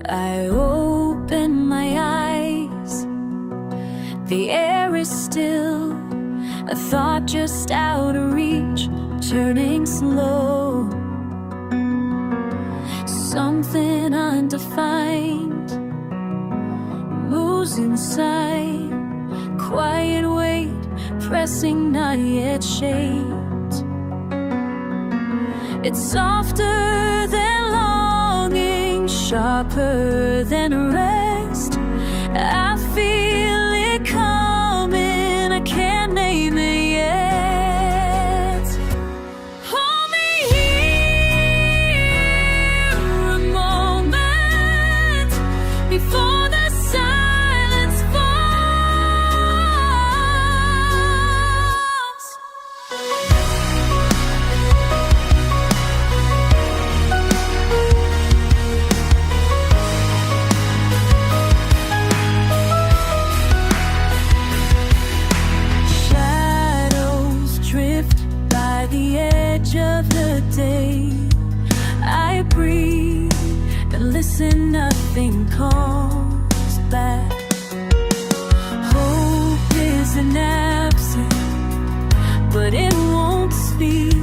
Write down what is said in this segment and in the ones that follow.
I open my eyes. The air is still, a thought just out of reach, turning slow. Something undefined moves inside, quiet weight pressing, not yet shaped. It's softer than longing, sharper than rest. I feel it coming, I can't name it yet. Hold me here a moment before the silence falls. Shadows drift by the edge of the day. I breathe and listen, nothing calls back. Hope is an absent, but it won't speak.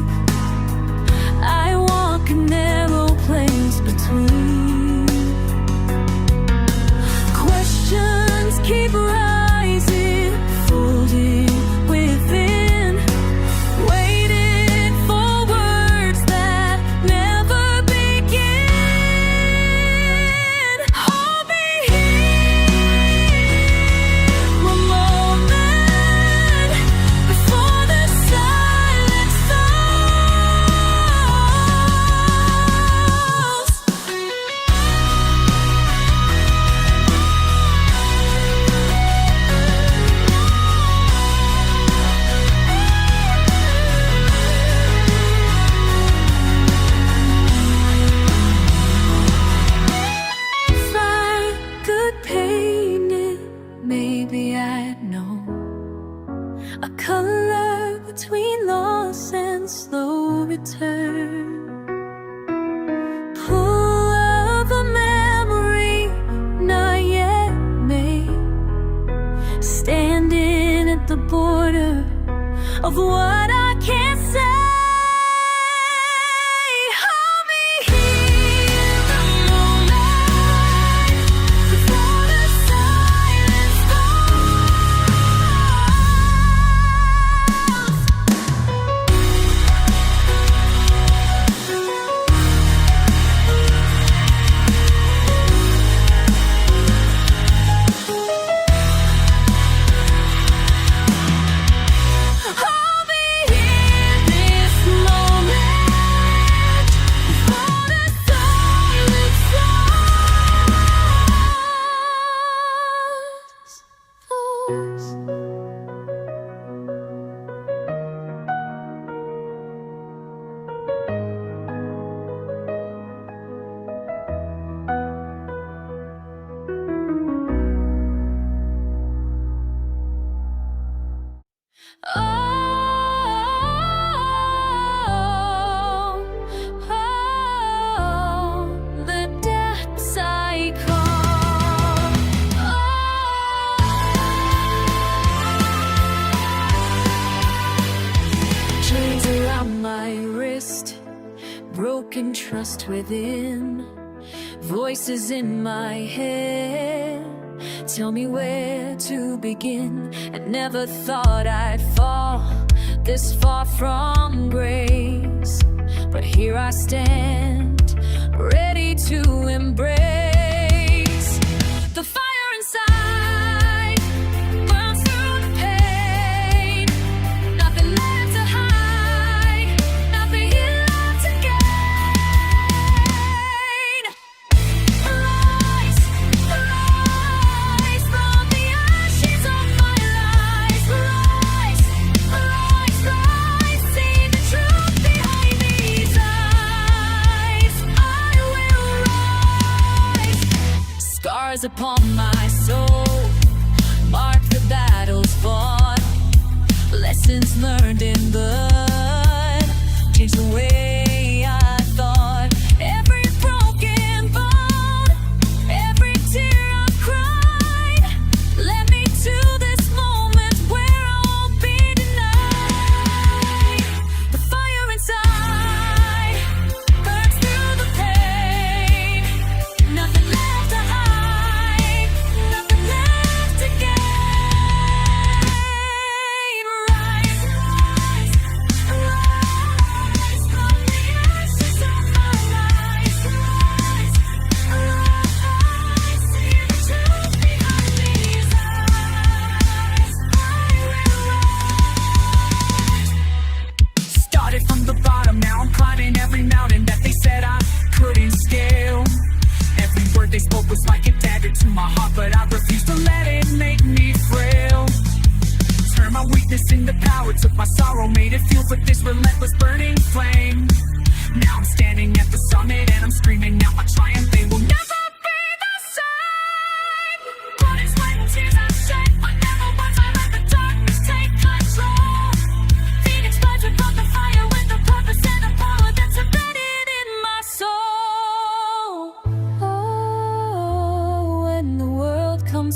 I walk a narrow place between. Questions keep rising, folded within, waiting for words that never begin. Hold me here a moment before the silence falls. If I could paint it, maybe I'd know a color between loss and slow return. Pull of a memory not yet made, standing at the border of what I can't say. Hold me here a moment before the silence Hold me here this moment before the silence falls. The depths I call. Chains around my wrist, broken trust within, voices in my head tell me where to begin. I never thought I'd fall this far from grace, but here I stand, ready to embrace. The fire inside burns through the pain, nothing left to hide, nothing left to gain. Rise, rise from the ashes of my lies. Rise, rise, rise, see the truth behind these eyes. I will rise.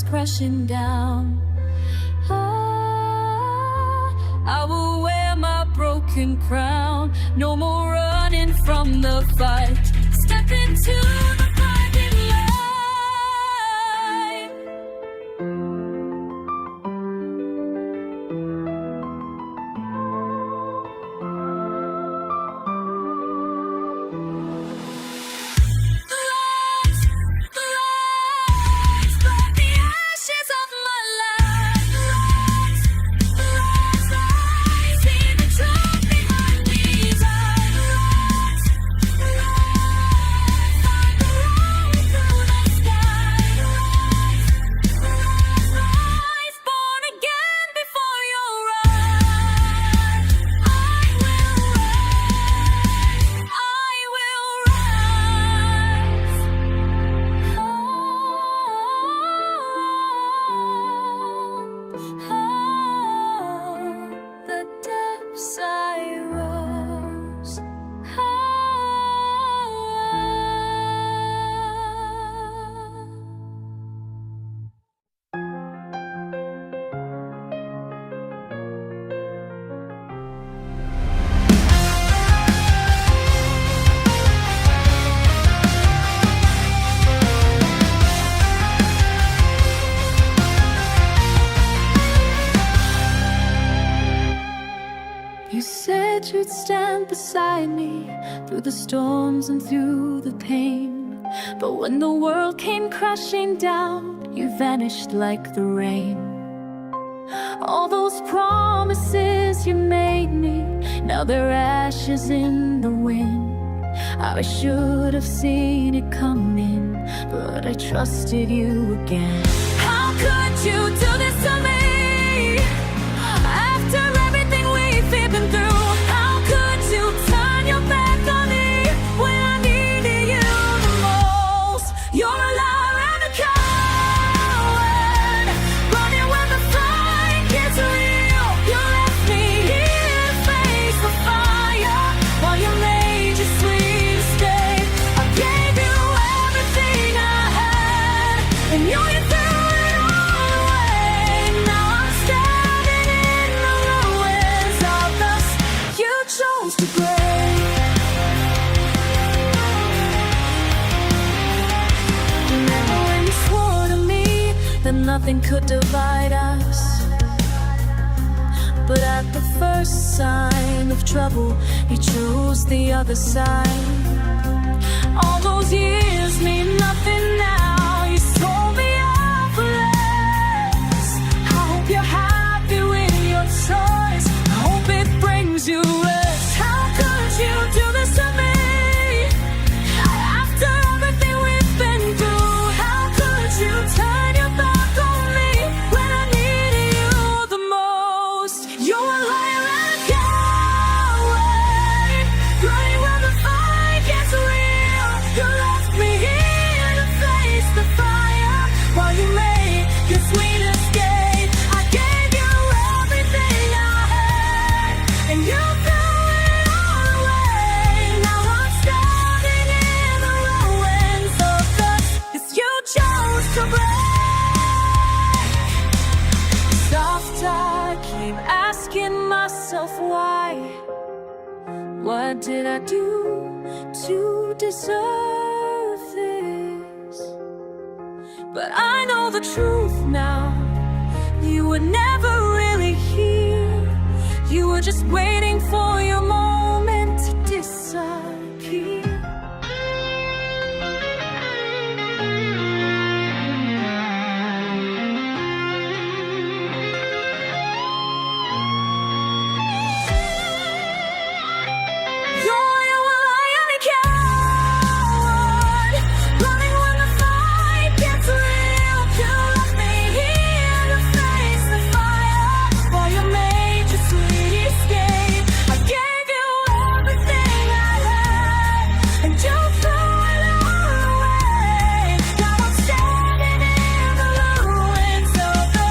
comes crashing down. I will wear my broken crown. No more running from the fight. Step into the blinding light. You'd stand beside me through the storms and through the pain. But when the world came crashing down, you vanished like the rain. All those promises you made me, now they're ashes in the wind. I should have seen it coming, but I trusted you again. How could you do this to me? After everything we've been through, turn your back on me when I needed you the most. You're a liar and a coward, running when the fight gets real. You left me here to face the fire while you made your sweet escape. I gave you everything I had, and you threw it all away. Now I'm standing in the ruins of the you chose to break. Remember when you swore to me that nothing could divide us, but at the first sign of trouble you chose the other side. All those years mean nothing now. You sold me out for less. I hope you're happy with your choice. I hope it brings you rest. How could you do this to me? After everything we've been through, how could you turn your back on me when I needed you the most? You're a liar and a coward, running when the fight gets real. You left me here to face the fire while you made your sweet escape. I gave you everything I had, and you threw it all away. Now I'm standing in the ruins of the 'cause you chose to break. Soft, I keep asking myself why. What did I do to deserve this? But I know the truth now. You were never really here. You were just waiting for your moment to disappear. You're a liar and a coward, running when the fight gets real. You left me here to face the fire while you made your sweet escape. I gave you everything I had, and you threw it all away. Now I'm standing in the ruins of the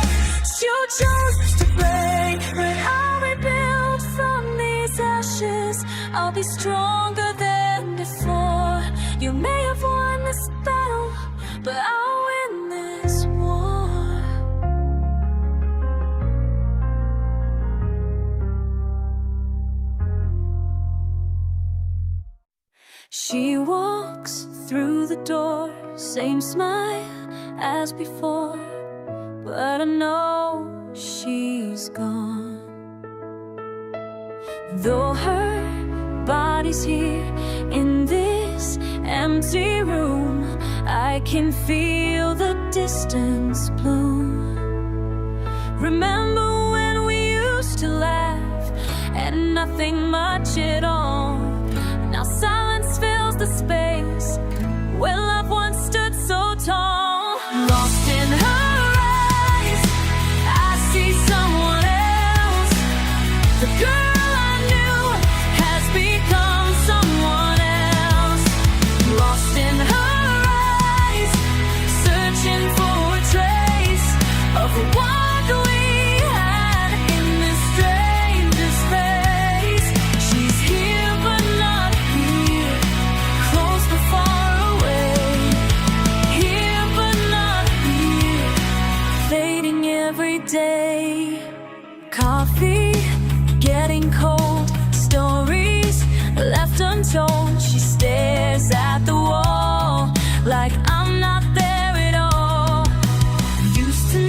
you chose to break. But I'll rebuild from these ashes. I'll be stronger than before. You may have won this battle, but I'll win this war. She walks through the door, same smile as before, but I know she's gone. Though her body's here in this empty room, I can feel the distance bloom. Remember when we used to laugh and nothing much at all? Now silence fills the space where love once stood so tall. Lost in her eyes, I see someone else. The girl I knew has become someone else. Lost in her eyes, searching for a trace of what we had in this stranger's face. She's here but not here, close but far away. Here but not here, fading every day. Coffee getting cold, stories left untold. She stares at the wall like I'm not there at all. Used to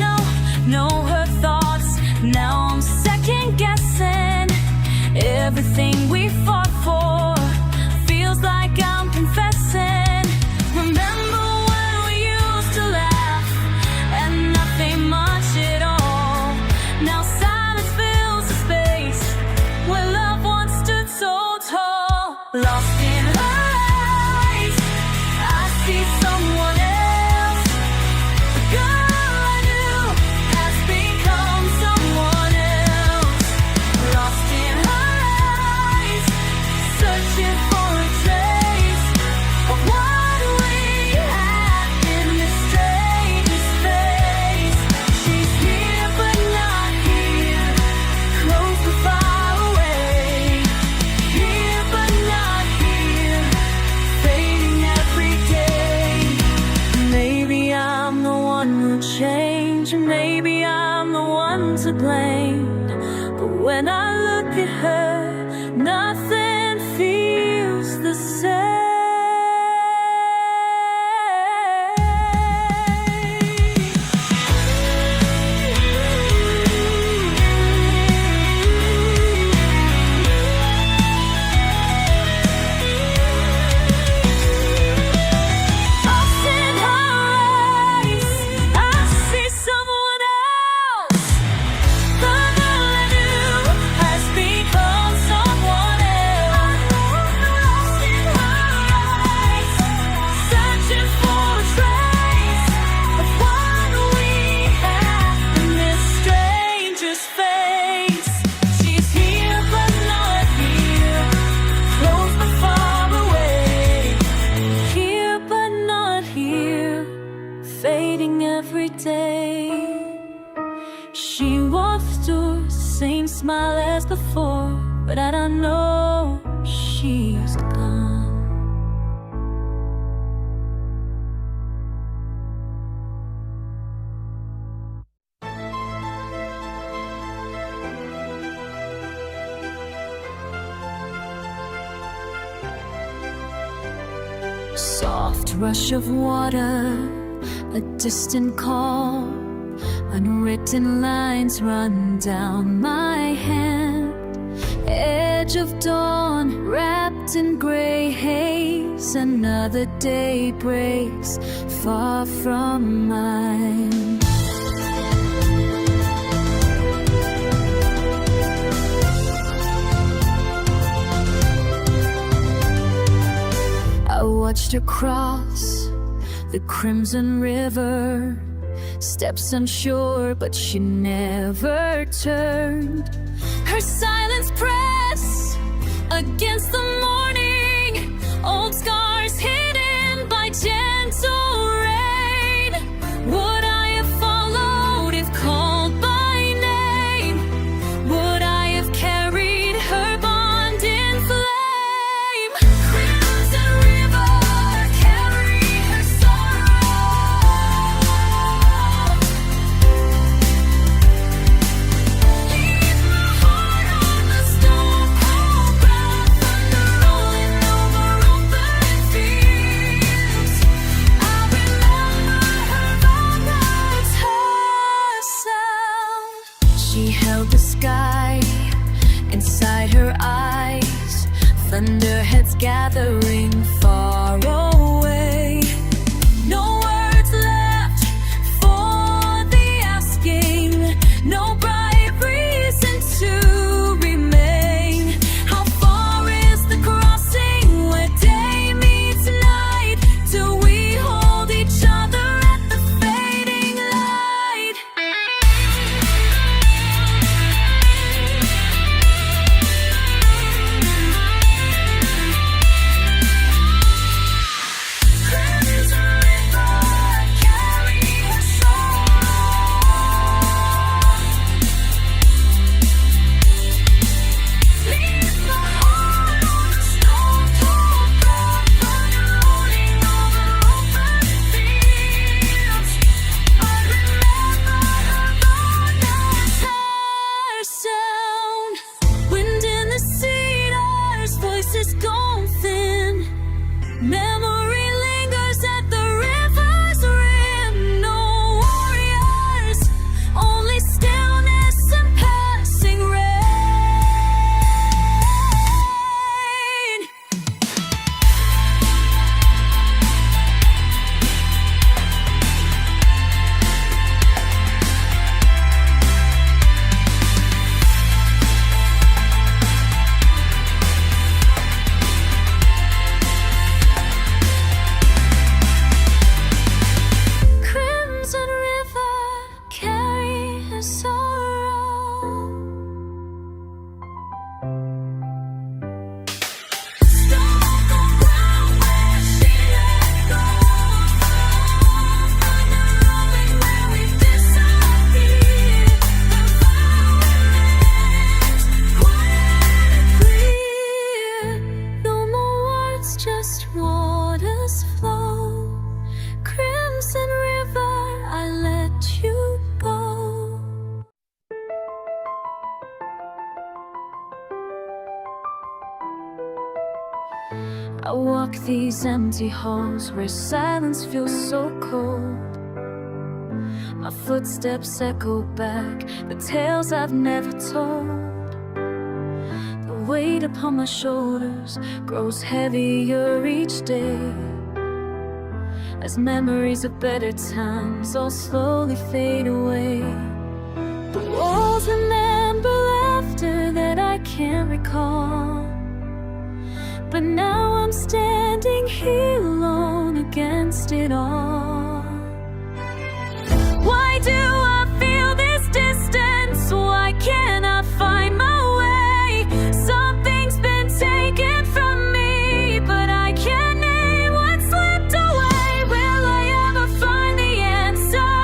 know her thoughts, now I'm second guessing. Everything we fought for feels like I'm confessing. Remember when we used to laugh and nothing much at all? Now silence fills the space where love once stood so tall. Lost in her eyes, I see someone else. The girl I knew has become someone else. Lost in her eyes, searching for a trace of what we had in this stranger's face. She's here but not here, close but far away. Here but not here, fading every day. Maybe I'm the one who changed, maybe I'm the one to blame. But when I look at her, nothing feels the same. Lost in her eyes, I see someone else. The girl I knew has become someone else. Lost in her eyes, searching for a trace of what we had in this stranger's face. She's here but not here, close but far away. Here but not here, fading every day. She walks through, same smile as before, but I don't know she's gone. Soft rush of water, a distant call. Unwritten lines run down my hand. Edge of dawn, wrapped in gray haze. Another day breaks, far from mine. I watched her cross the crimson river, steps unsure, but she never turned. Her silence press against the morning, old scars hidden by gentle rain. Would I have followed if called by name? Would I have carried her bond in flame? Crimson river, carry her sorrow. Leave my heart on the stone cold ground, thunder rolling over open She held the sky inside her eyes, thunderheads gathering far away. No words left for the asking, no bright reason to remain. How far is the crossing where day meets night? Do we hold each other at the fading light? Crimson river, carry her soul. Leave my heart on a stone-cold rock, thunder rolling over open fields. I remember her loneliness, her sound. Wind in the cedars, voices gone thin. Memory lingers at the river's rim. No warriors, only stillness and passing rain. Crimson river, carry her sorrow. Stone cold ground where she let go. Thunder rolling where we've disappeared. The fire remains quiet and clear. No more words, just waters flow. Crimson river, I let you go. I walk these empty halls where silence feels so cold. My footsteps echo back the tales I've never told. The weight upon my shoulders grows heavier each day, as memories of better times all slowly fade away. The walls remember laughter that I can't recall, but now I'm standing here alone against it all. Why do I feel this distance? Why can't I find my way? Something's been taken from me, but I can't name what slipped away. Will I ever find the answer?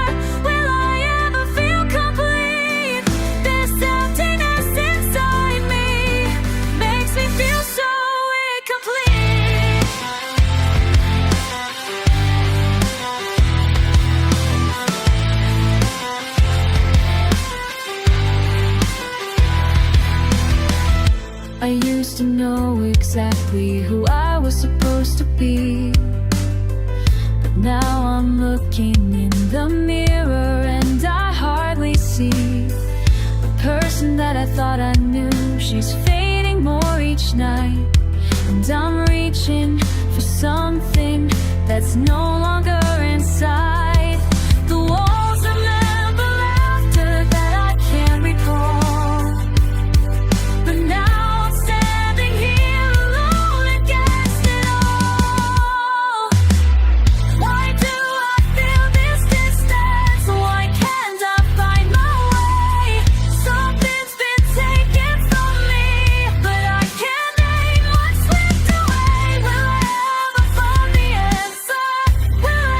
Will I ever feel complete? This emptiness inside me makes me feel so incomplete. I used to know exactly who I was supposed to be, but now I'm looking in the mirror and I hardly see the person that I thought I knew. She's fading more each night, and I'm reaching for something that's no longer inside. The walls remember laughter that I can't recall, but now I'm standing here alone against it all. Why do I feel this distance? Why can't I find my way? Something's been taken from me, but I can't name what slipped away. Will I ever find the answer? Will I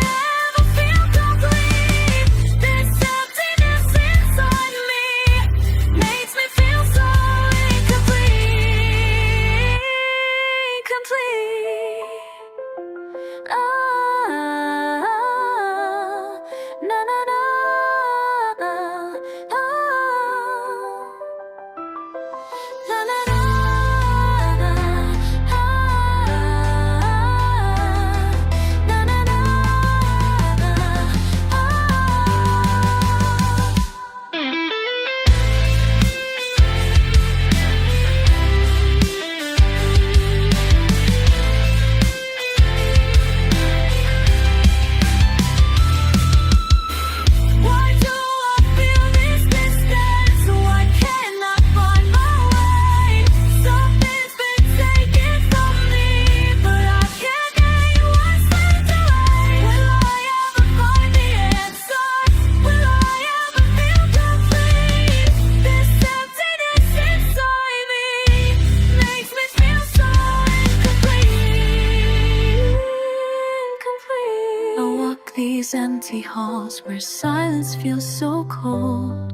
empty halls where silence feels so cold.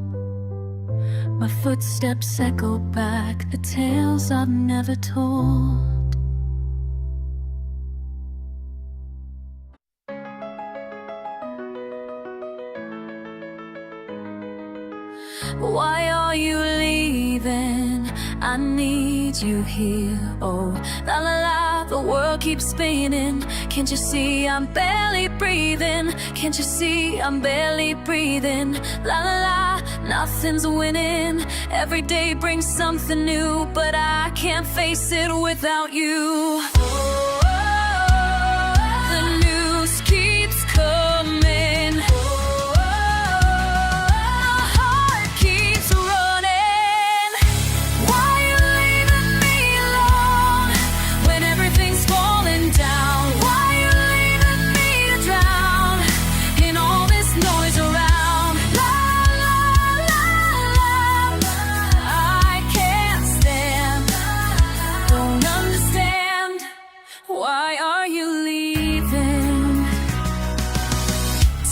My footsteps echo back the tales I've never told. Why are you leaving? I need you here. Oh, la la la, the world keeps spinning. Can't you see I'm barely breathing? Can't you see I'm barely breathing? La la la, nothing's winning. Every day brings something new, but I can't face it without you. The news keeps coming.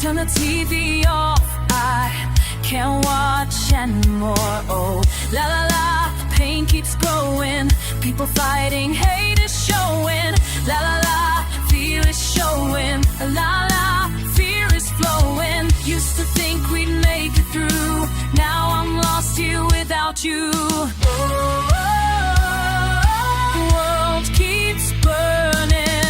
Turn the TV off, I can't watch anymore. Oh, la la la, pain keeps growing. People fighting, hate is showing. La la la, fear is showing. La la, fear is flowing. Used to think we'd make it through. Now I'm lost here without you. World keeps burning.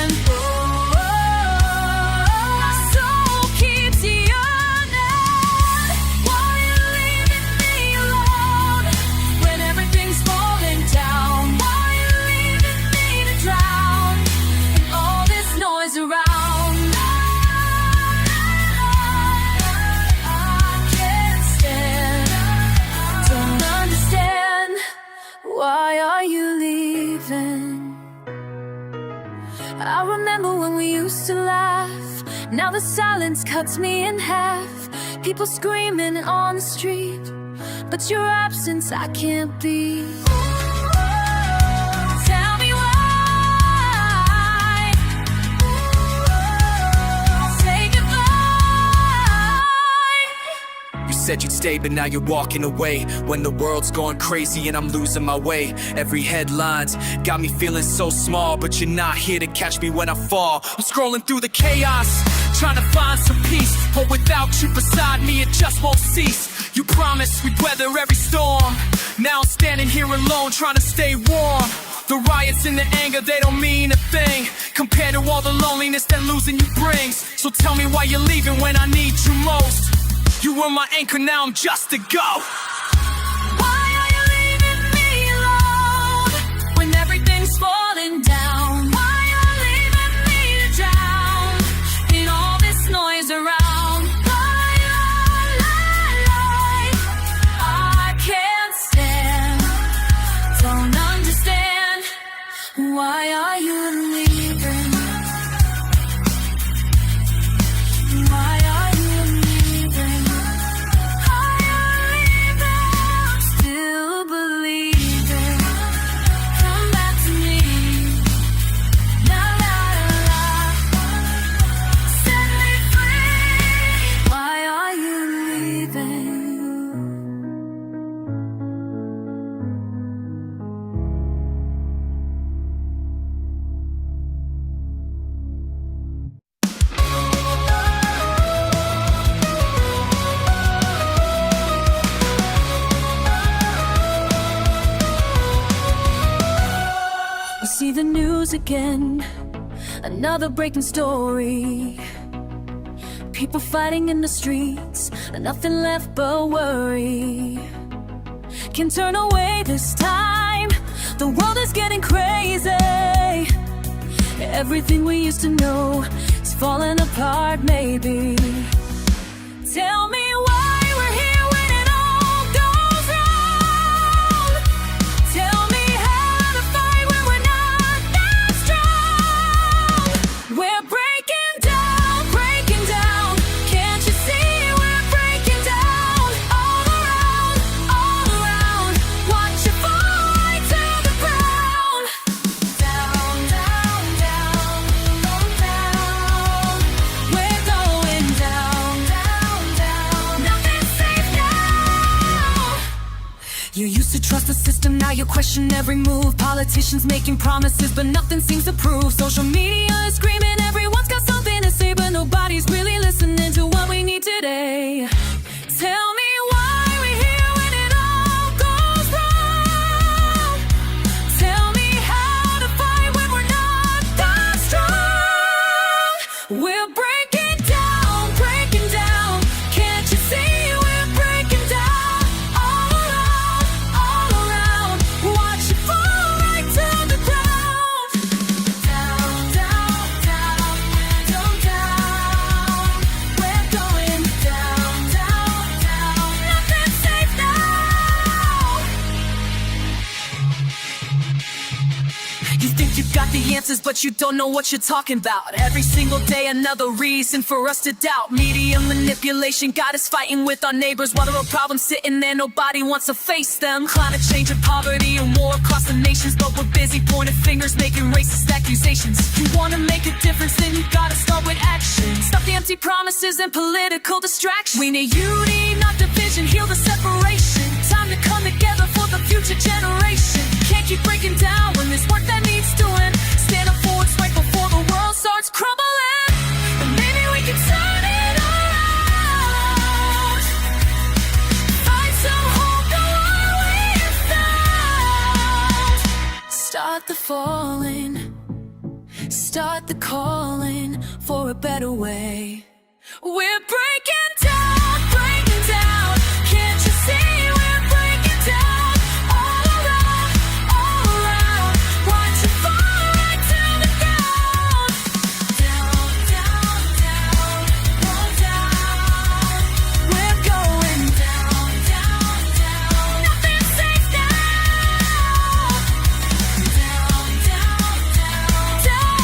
Why are you leaving? I remember when we used to laugh. Now the silence cuts me in half. People screaming on the street, but your absence I can't beat. Tell me why. Say goodbye. You said you'd stay, but now you're walking away. When the world's going crazy and I'm losing my way. Every headline's got me feeling so small, but you're not here to catch me when I fall. I'm scrolling through the chaos, trying to find some peace. But without you beside me, it just won't cease. You promised we'd weather every storm. Now I'm standing here alone, trying to stay warm. The riots and the anger, they don't mean a thing compared to all the loneliness that losing you brings. So tell me why you're leaving when I need you most. You were my anchor, now I'm just a go. Why are you leaving me alone when everything's falling down? Why are you leaving me to drown in all this noise around? I can't stand, don't understand. Why are you leaving? Why are you leaving? Still believing. Come back to me. La la la. Set me free. Why are you leaving? We see the news again, another breaking story. People fighting in the streets, nothing left but worry. Can't turn away this time, the world is getting crazy. Everything we used to know is falling apart maybe. Tell me why we're here when it all goes wrong. Tell me how to fight when we're not that strong. We're breaking down, breaking down. Can't you see we're breaking down? All around, watch you fall right to the ground. Down, down, down, down. We're going down. You used to trust the system, now you question every move. Politicians making promises, but nothing seems to prove. Social media is screaming, everyone's got something to say, but nobody's really listening to what we need today. Tell me why we're here when it all goes wrong. Tell me how to fight when we're not that strong. We're breaking down, breaking down. Can't you see we're breaking down? All around, watch it fall right to the ground. Down, down, down, down, down. We're going down, down, down. Nothing's safe now. You think you've got the answers, but you don't know what you're talking about. Every single day another reason for us to doubt. Media manipulation got us fighting with our neighbors, while the real problem's sitting there, nobody wants to face them. Climate change and poverty and war across the nations, but we're busy pointing fingers, making racist accusations. You wanna make a difference, then you gotta start with action. Stop the empty promises and political distraction. We need unity, not division, heal the separation. Time to come together for the future generation. Can't keep breaking down when there's work that needs doing. Stand up for what's right before the world starts crumbling. And maybe we can turn it around. Find some hope in what we found. Start the falling, start the calling for a better way. We're breaking down, breaking down. Can't you see we're breaking down? All around, watch it fall right to the ground. Down, down, down, roll down. We're going down, down, down. Nothing's safe now. Down, down, down, down.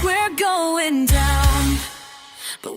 We're going down, but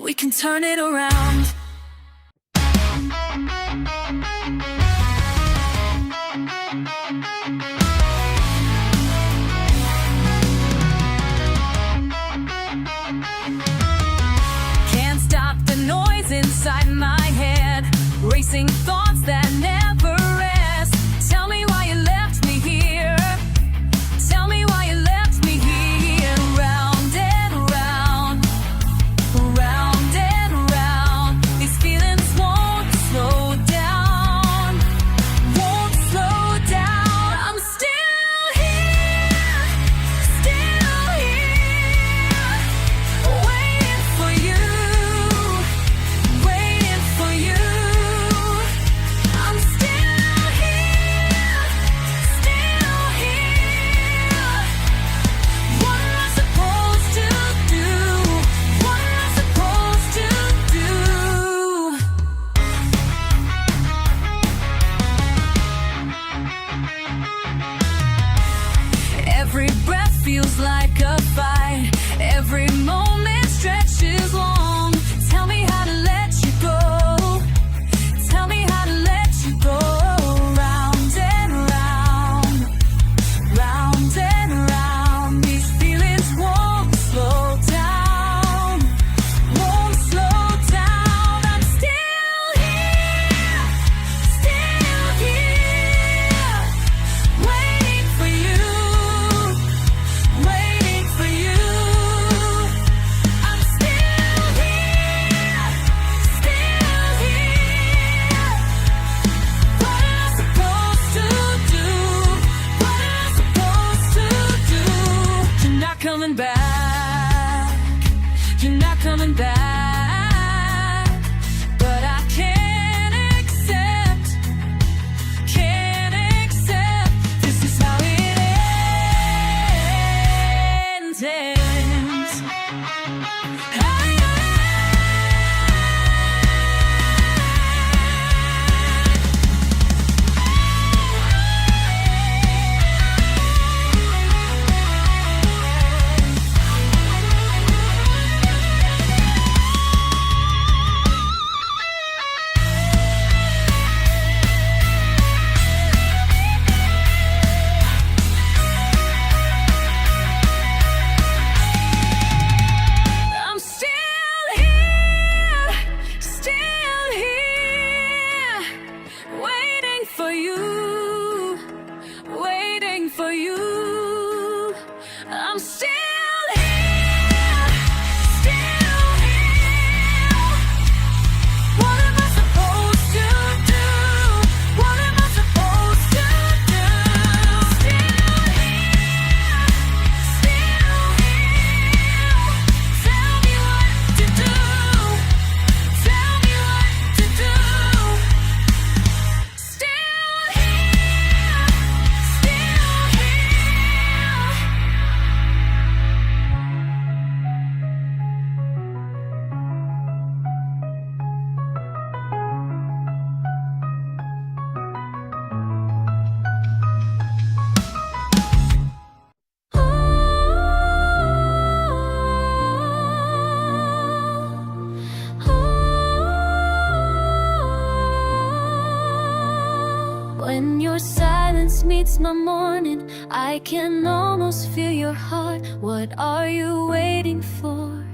sunrise meets my morning, I can almost feel your heart. What are you waiting for?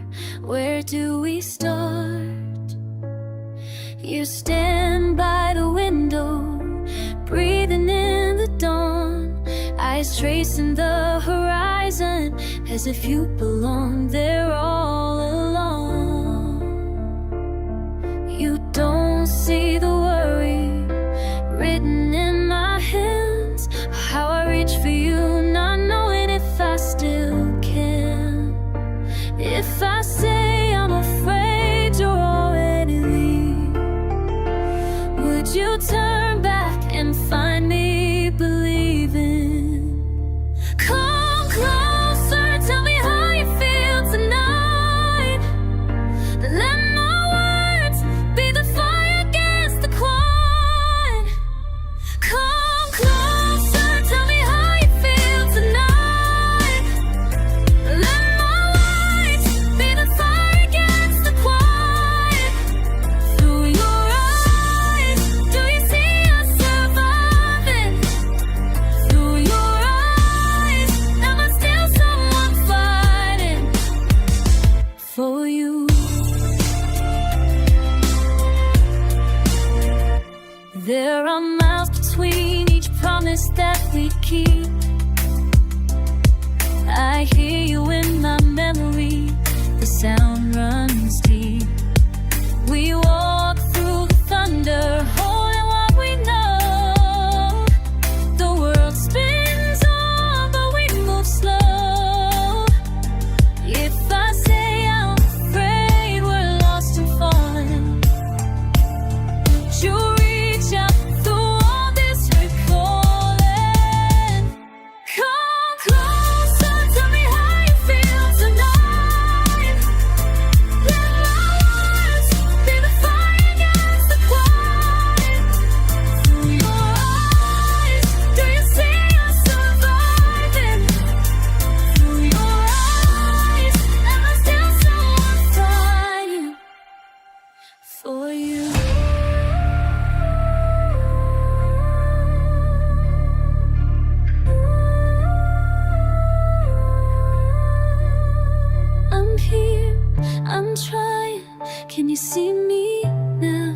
Where do we start? You stand by the window, breathing in the dawn, eyes tracing the horizon, as if you belong there all along. You don't see the worry written in my hands, how I reach for you, not knowing if I still can. If I say I'm afraid you're already leave, would you turn back and find me believing? Come closer, tell me how you feel tonight. Let my words be the fire against the quiet. Come closer, tell me how you feel tonight. Let my words be the fire against the quiet. Through your eyes, do you see us surviving? Through your eyes, am I still someone fighting for you? There are miles between each promise that we keep. I hear you in my memory, the sound runs deep. We walk through the thunder, holding what we know. The world spins on, but we move slow. If I say I'm afraid we're lost and falling, you reach out through all this recalling. Come closer, tell me how you feel tonight. Let my words be the fire against the quiet. Through your eyes, do you see us surviving? Through your eyes, am I still someone fighting for you? I'm here, I'm trying. Can you see me now?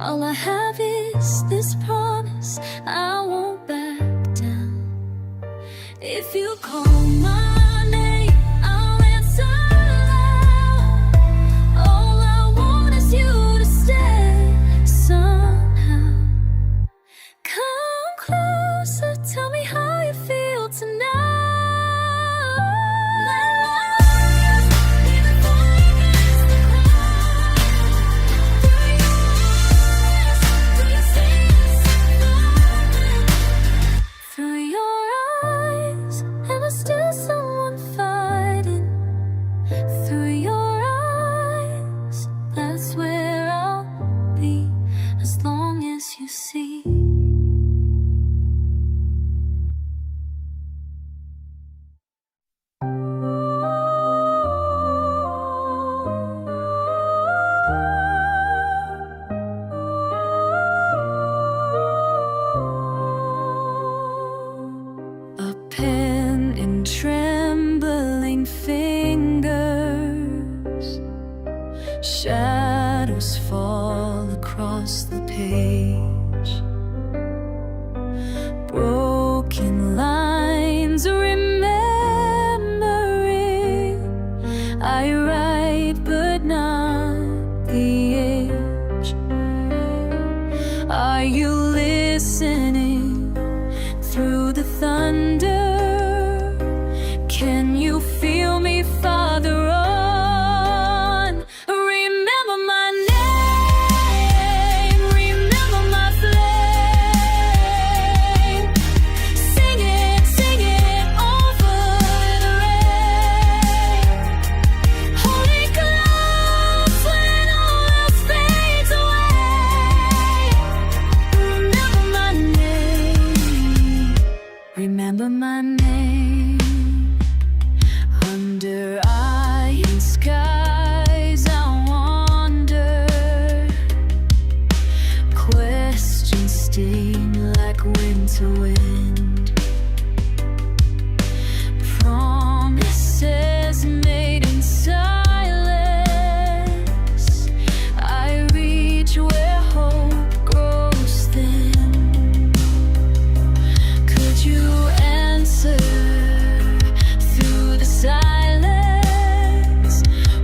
All I have is this promise, I won't back down. If you call my name, I'll answer loud. All I want is you to stay somehow. Come closer, tell me how you feel tonight. Let my words be the fire against the quiet. Through your eyes, do you see us surviving? Through your eyes, am I still someone fighting? Through your eyes, that's where I'll be, as long as you see. A pen in trembling fingers, shadows fall across the page. Broken lines remembering, I write but not the age. Are you listening through the thunder? Can you feel me farther on? Remember my name, remember my flame. Sing it over the rain. Hold it close when all else fades away. Remember my name, remember my into wind. Promises made in silence. I reach where hope grows thin. Could you answer through the silence?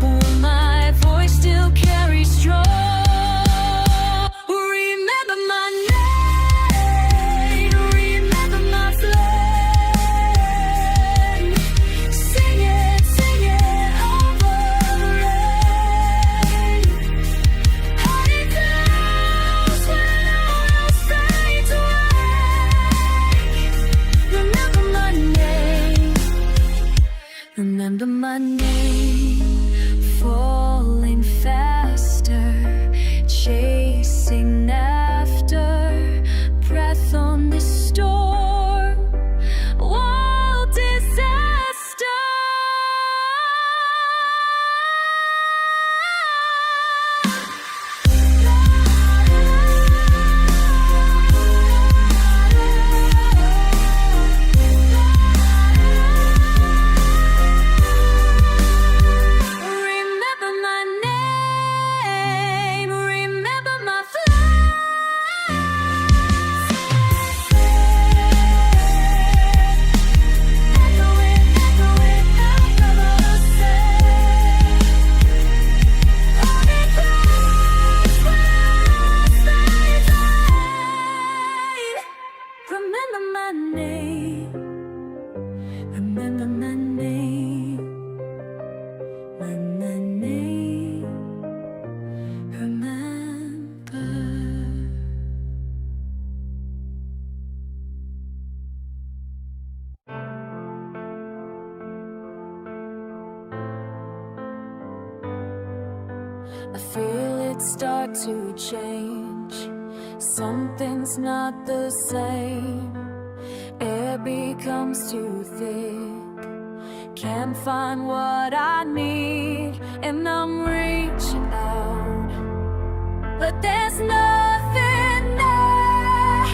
Will my voice still carry strong? Remember my name, remember my flame. Sing it over the rain. Honey clouds when all else fades away. Remember my name, remember my name. Falling faster, chasing after breath on the storm. Wild disaster. Remember my name, remember my flame. Echoing, echoing, echo the same. Honey clouds when fades away. Remember my name, remember my name, my name, remember. I feel it start to change. Something's not the same. Air becomes too thick. Can't find what I need, and I'm reaching out, but there's nothing there.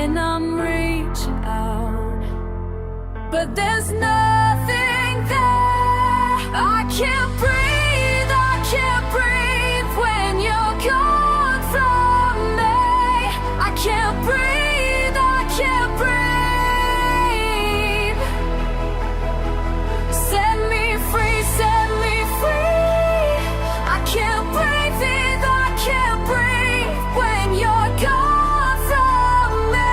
And I'm reaching out, but there's nothing there. I can't breathe, I can't breathe when you're gone from me. I can't breathe, I can't breathe. Set me free, set me free. I can't breathe, I can't breathe when you're gone from me.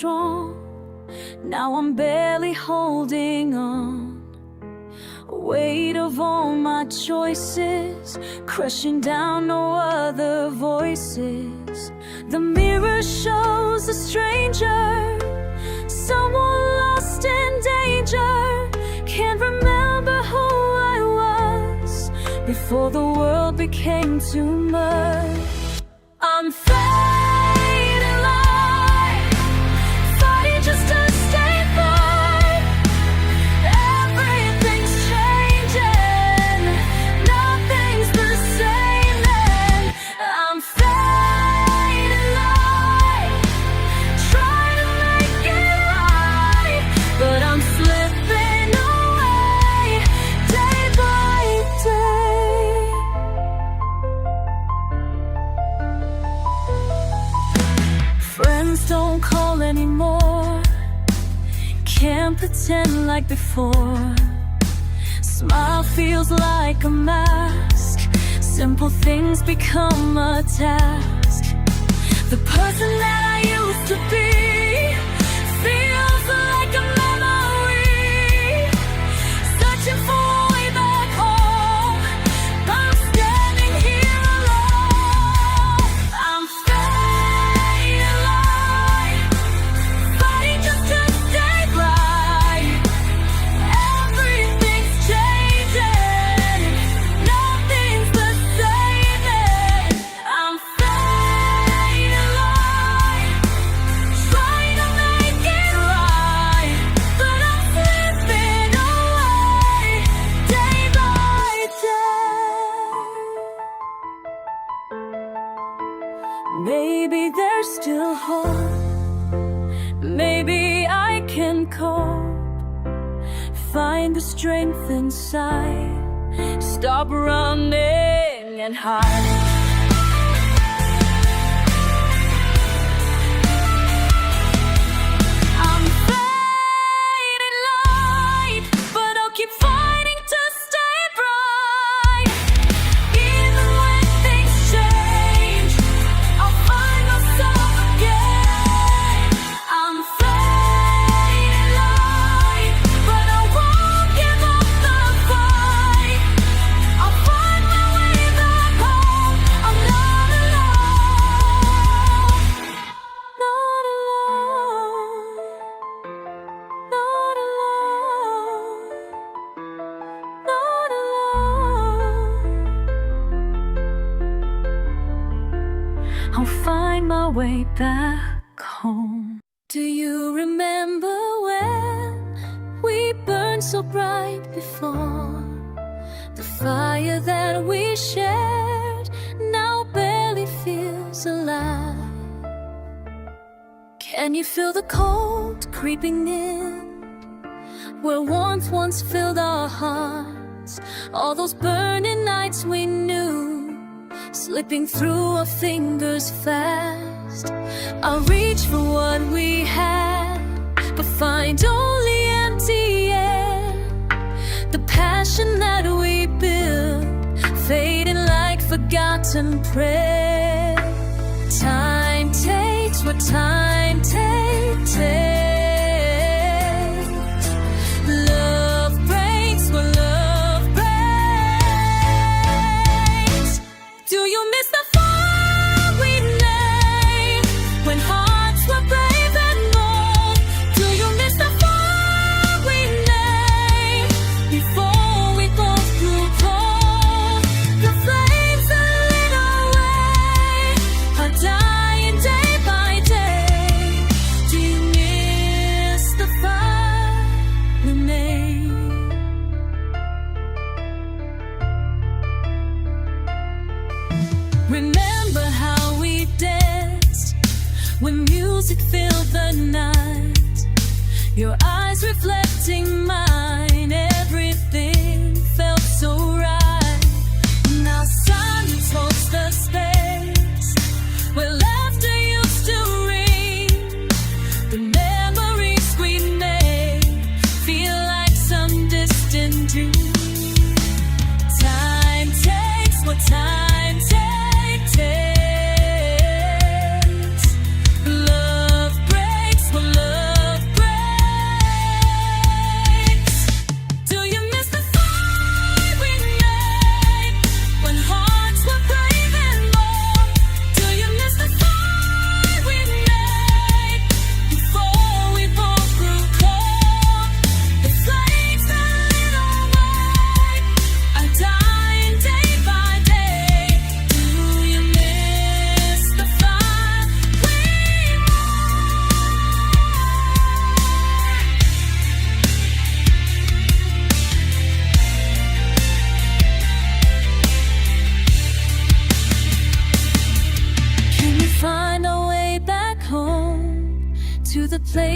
strong. Now I'm barely holding on. Weight of all my choices, crushing down no other voices. The mirror shows a stranger, someone lost in danger. Can't remember who I was before the world became too much. I'm fading light, fighting just to stay alive. Everything's changing, nothing's the same then. I'm fading light, trying to make it right, but I'm slipping away day by day. Friends don't call anymore, can't pretend like before. Smile feels like a mask, simple things become a task. The person that I used to be feels like a memory, searching for a way back home. I'm standing here alone. I'm fading light, fighting just to stay bright. Everything's changing, nothing's the same then. I'm fading light, trying to make it right, but I'm slipping away day by day. Maybe there's still hope, maybe I can cope, find the strength inside, stop running and hide. I'm fading light, but I'll keep fighting to stay bright. Even when things change, I'll find myself again. I'm fading light, but I won't give up the fight. I'll find my way back home. I'm not alone. Not alone. Not alone. Not alone. I'll find my way back home. Do you remember when we burned so bright before? The fire that we shared now barely feels alive. Can you feel the cold creeping in? Where warmth once filled our hearts, all those burning nights we knew, slipping through our fingers fast. I reach for what we had, but find only empty air. The passion that we built, fading like forgotten prayer. Time takes what time takes. Love breaks what love breaks. Do you miss the fire we named when hearts were brave and bold? Do you miss the fire we named before we both grew cold? The flames that lit our way are dying day by day. Do you miss the fire we made? Remember how we danced when music filled the night, your eyes reflecting mine, everything felt so right. Now silence holds the space where laughter used to ring. The memories we made feel like some distant dream. Time takes what time takes. Love breaks what love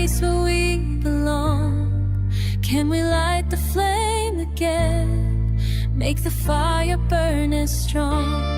place where we belong. Can we light the flame again? Make the fire burn as strong.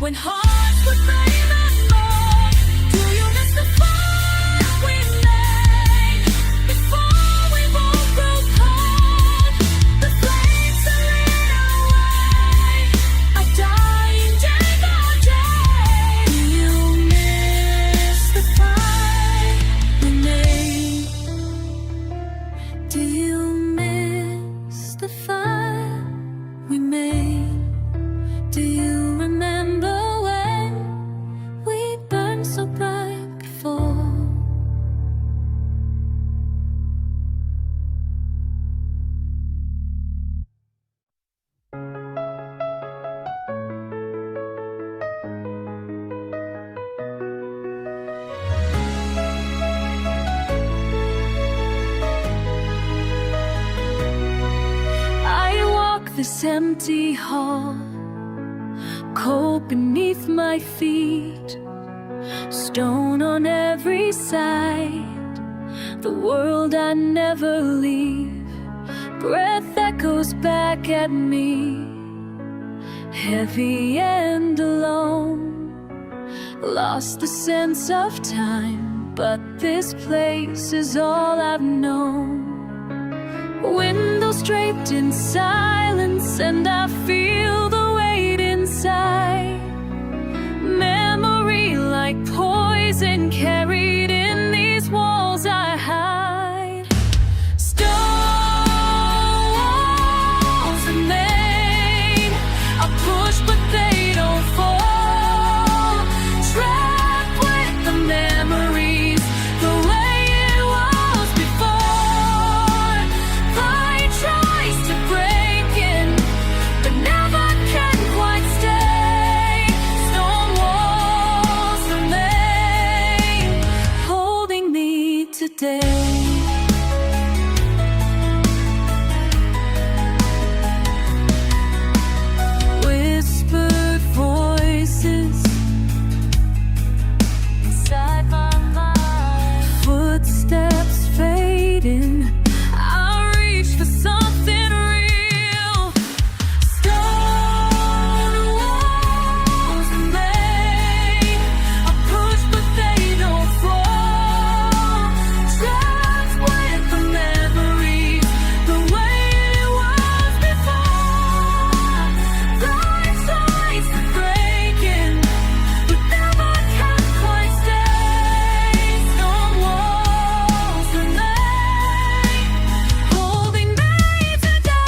When hearts would brave us more, do you miss the fire we made before we both grew cold? The flames that lit our way are dying day by day. Do you miss the fire we made? Do you miss the fire we made? Do you remember when we burned so bright before? I walk this empty hall, cold beneath my feet, stone on every side, the world I never leave. Breath echoes back at me, heavy and alone. Lost the sense of time, but this place is all I've known. Windows draped in silence, and I feel the weight inside. Memory like poison carried in these walls I hide. Stone walls remain. I push but they don't fall. Trapped with the memories, the way it was before. Light tries to break in, but never can quite stay. Stone walls remain, holding me today. Whispered voices inside my mind, footsteps fading. I reach for something real. Stone walls remain. I push but they don't fall. Trapped with the memories, the way it was before. Life tries to break in, but never can quite stay. Stone walls remain, holding me today.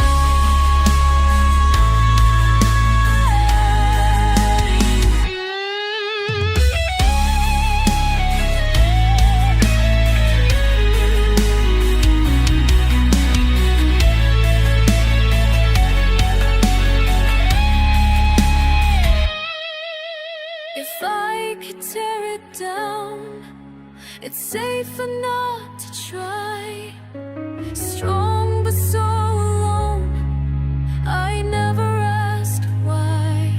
If I could tear it down, it's safer not to try. Strong but so alone, I never asked why.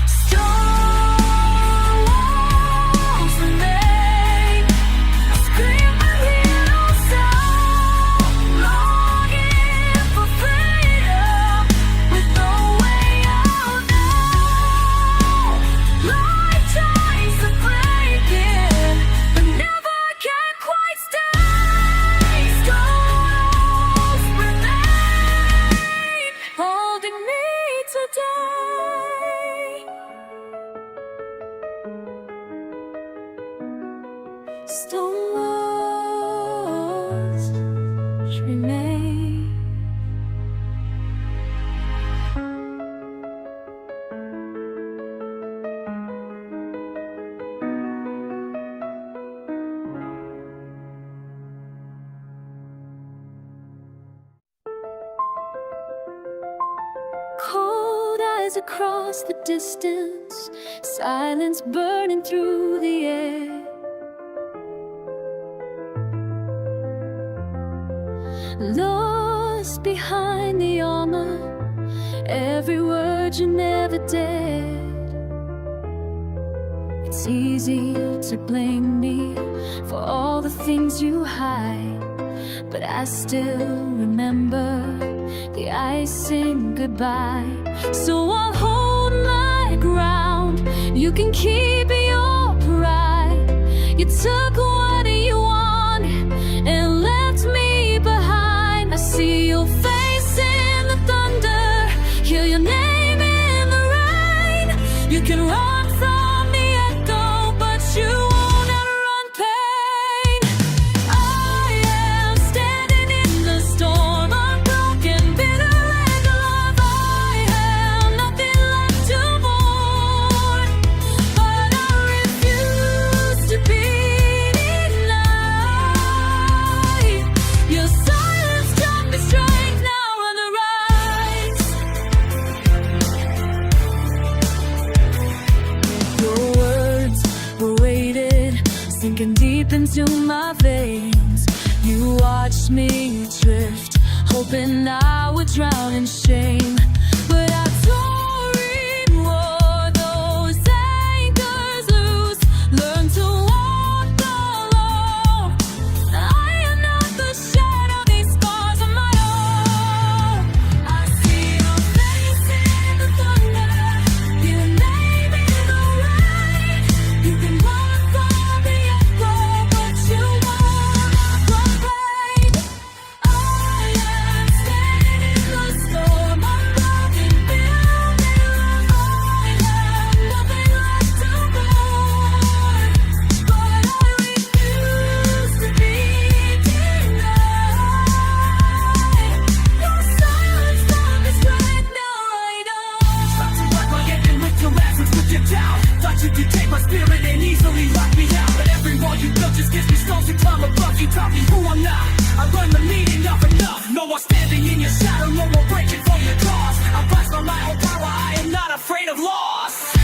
Stone walls remain. I scream but hear no sound. Longing for freedom with no way out now. Life tries to break in, but never can quite stay. Stone walls remain, holding me today. Stone walls remain. Cold eyes across the distance, silence burning through the air. behind the armor, every word you never did. It's easy to blame me for all the things you hide, but I still remember the icing goodbye. So I'll hold my ground, you can keep your pride. You took what you wanted and left me behind. I see your face in the thunder, hear your name in the rain. You can run from the echo, but you won't outrun pain. I am standing in the storm, unbroken, bitter and alive. I have nothing left to mourn, but I refuse to be denied. Your silence taught me strength, now on the rise. Your words were weighted, sinking deep into my veins. You watched me drift, hoping I would drown in shame. But I tore more, those anchors loose. Learn to walk alone. I am not the shadow, these scars are my own. I see your face in the thunder, your name in the rain. You can run from the echo, but you won't run pain. I am standing in the storm, unbroken, building love. I have nothing left to mourn, but I refuse to be denied. Your silence taught me strength, now I know. Stop to work my ending with your last ones with your doubt. Thought you could take my spirit and easily lock me out, but every wall you built just gives me stones to climb above. You taught me who I'm not, I learned the meaning of enough. No more standing in your shadow, no more breaking from your cause. I rise by my own power, I am not afraid of loss.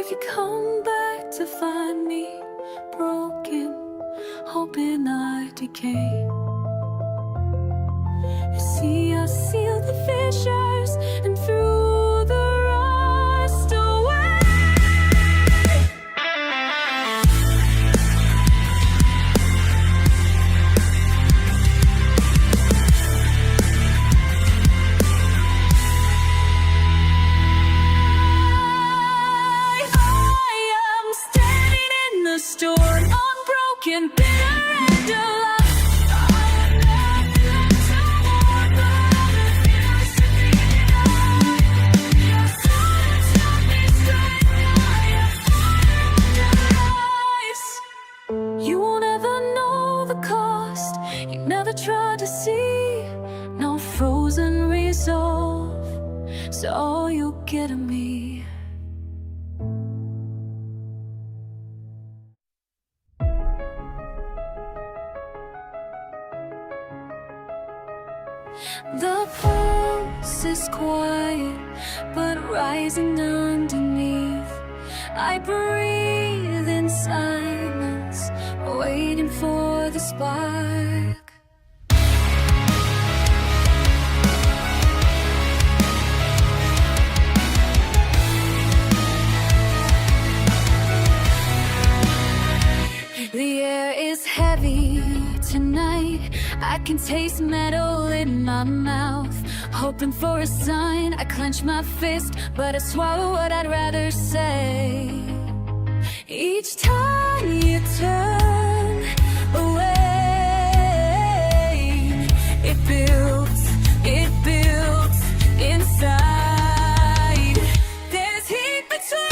If you come back to find me broken, hoping I decay, you see I seal the fissures and threw the rust away. I am standing in the storm, unbroken, bitter and alive. I have nothing left to mourn, but I refuse to be denied. Your silence taught me strength, I am on the rise. You won't ever know the cost, you never tried to see. No frozen resolve, so all you get of me. The pulse is quiet, but rising underneath. I breathe in silence, waiting for the spark. The air is heavy tonight, I can taste metal in my mouth. Hoping for a sign, I clench my fist, but I swallow what I'd rather say. Each time you turn away, it builds inside. There's heat between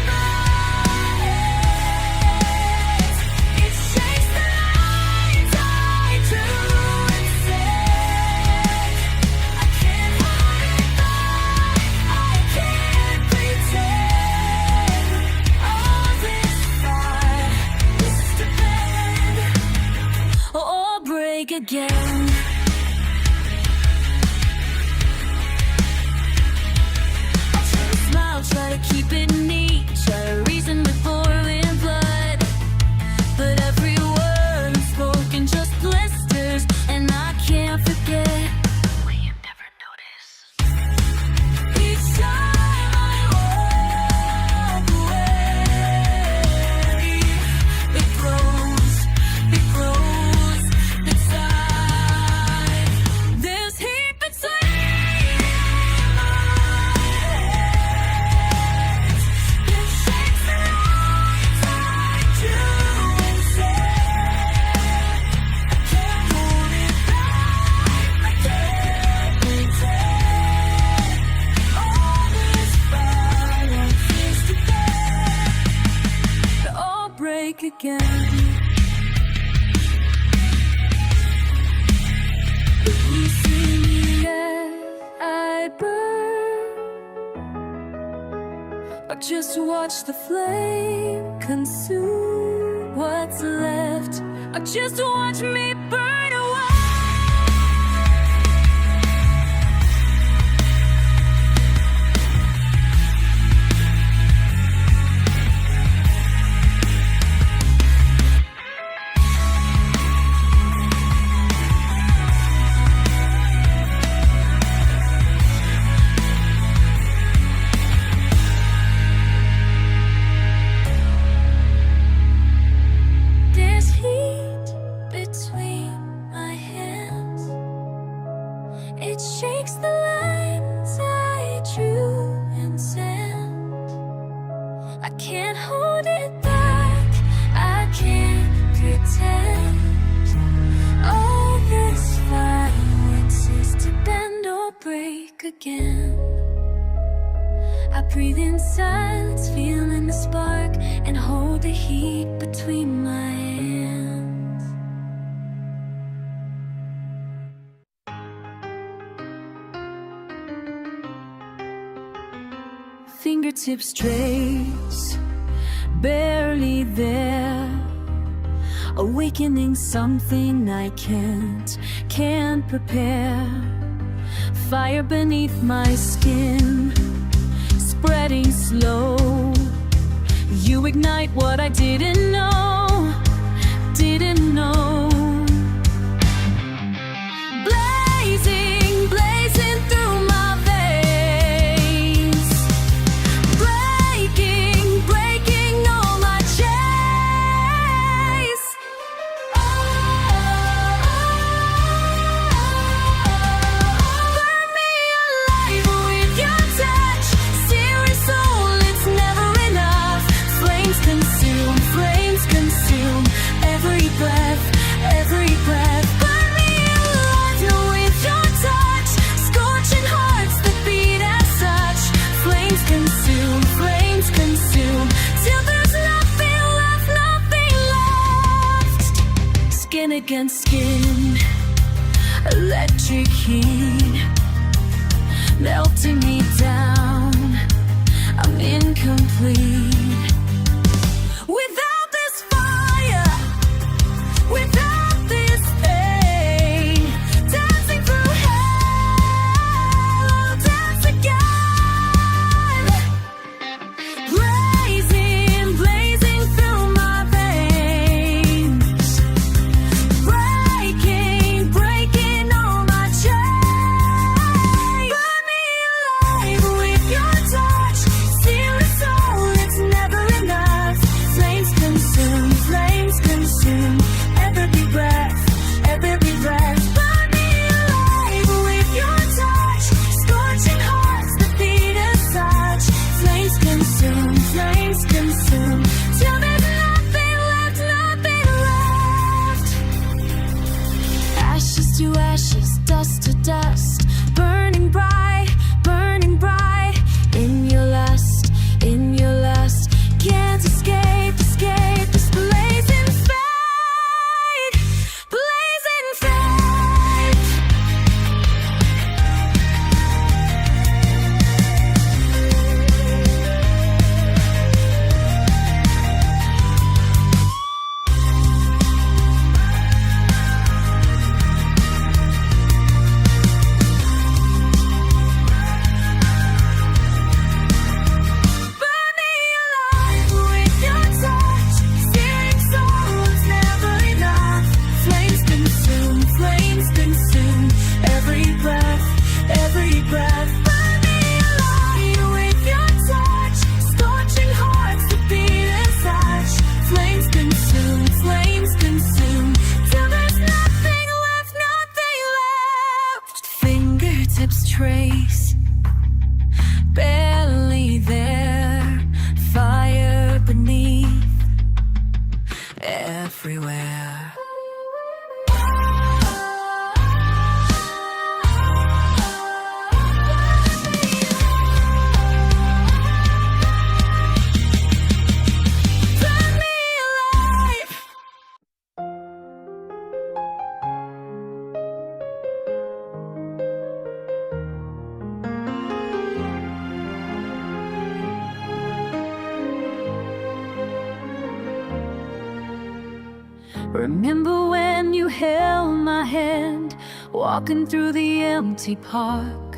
my hands. It shakes the lines I drew and said, I can't hide it back, I can't pretend. All this fire is to bend or break again. I choose break again. You see me as I burn, or just watch the flame consume what's left, or just watch me burn away. There's heat between my hands. It shakes the lines I drew in sand. I can't hold it back, I can't pretend. All this violence is to bend or break again. I breathe in silence, feeling the spark, and hold the heat between my hands. Fingertips trace, barely there. Awakening something I can't prepare. Fire beneath my skin, spreading slow. You ignite what I didn't know, didn't know. Blazing, blazing through my veins. Breaking, breaking all my chains. Burn me alive with your touch. Searing soul, it's never enough. Flames consume every breath, every breath. Burn me alive with your touch. Scorching hearts that beat as such. Flames consume, till there's nothing left, nothing left. Skin against skin, electric heat, melting me down. I'm incomplete without this fire, without this pain. Dancing through hell, I'll dance again. Blazing, blazing through my veins. Breaking, breaking all my chains. Burn me alive with your touch. Searing soul, it's Remember when you held my hand, walking through the empty park?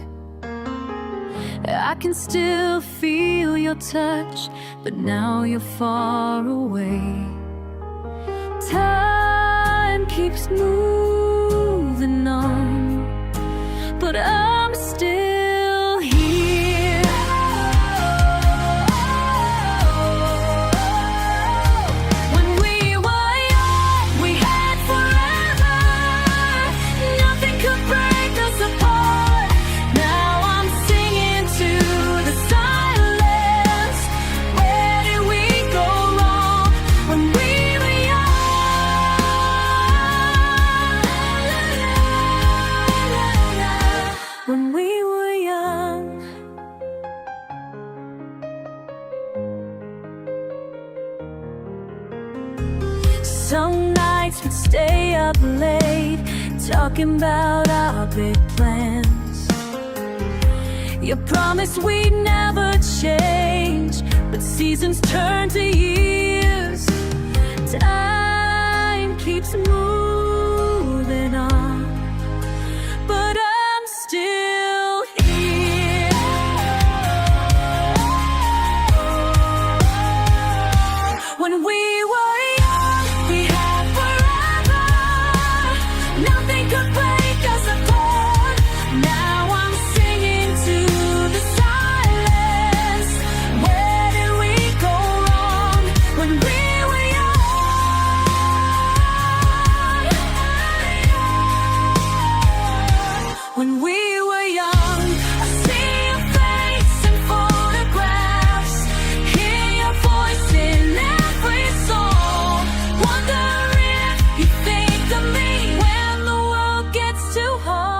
I can still feel your touch, but now you're far away. Time keeps moving on, but I'm still here. When we were young, we had forever. Nothing could break us apart. Now I'm singing to the silence. Where did we go wrong when we were young? When we were young. Some nights we'd stay up late, talking about our big plans. You promised we'd never change, but seasons turn to years. Time keeps moving on, but I'm still here. When we were young, we had forever. Nothing could break us apart. Now I'm singing to the silence. Where did we go wrong when we were young? When we were young, I see your face in photographs, hear your voice in every song. Wonder if you think of me when the world gets too hard.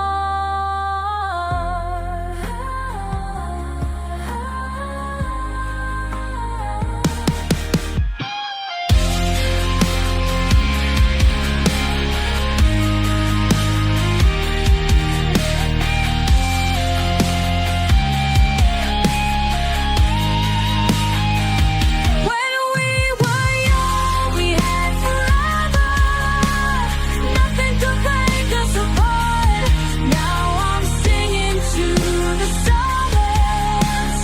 When we were young, we had forever. Nothing could break us apart. Now I'm singing to the silence.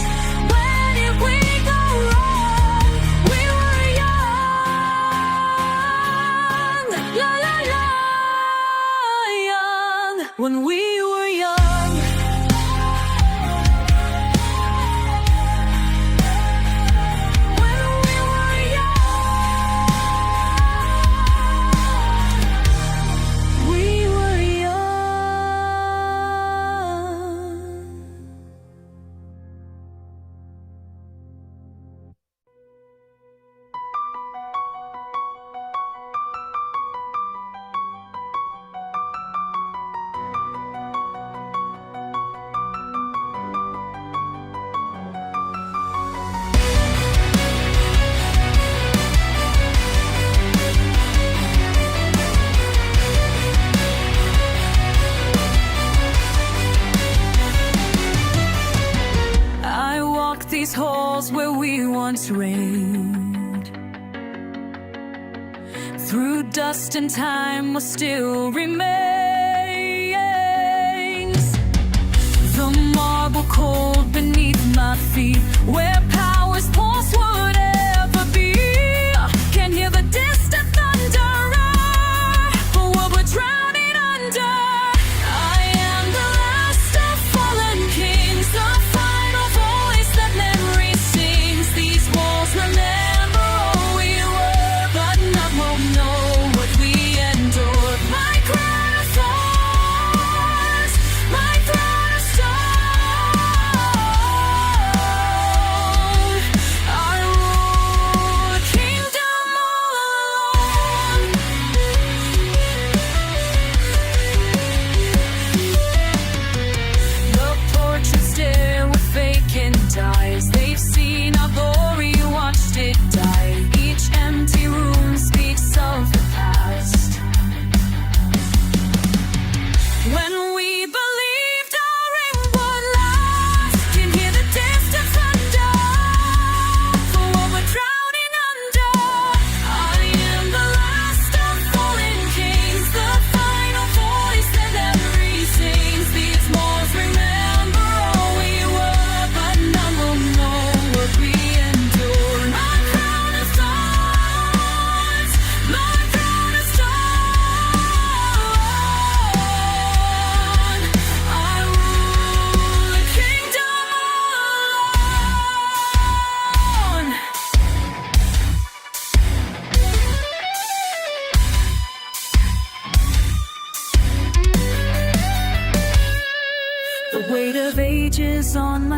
Where did we go wrong? We were young, la la la, young. When we were young. When we were young. We were young. I walk these halls where we once reigned. Through dust and time, what still remains. The marble cold beneath my feet, where power's pulse would ever be. Can hear the distant thunder, what we're drowning under. I am the last of fallen kings, the final voice that memory sings. These walls remember all we were, but none will know what we endured. My crown of thorns, my throne of stone.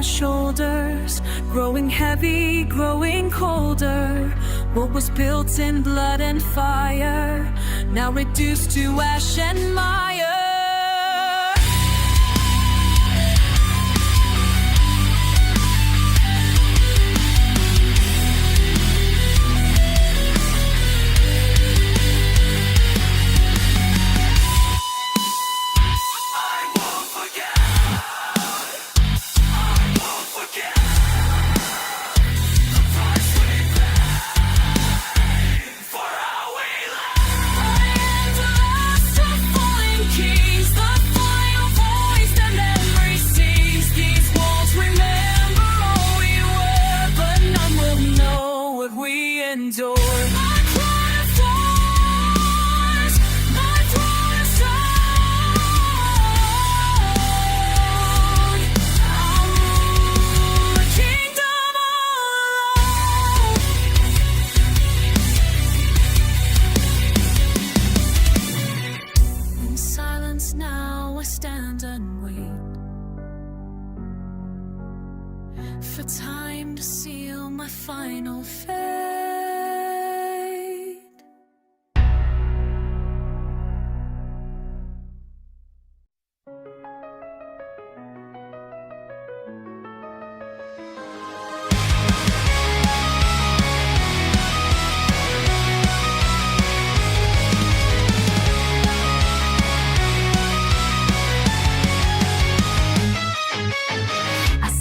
my shoulders, growing heavy, growing colder. What was built in blood and fire, now reduced to ash and mire. Now I stand and wait for time to seal my final fate.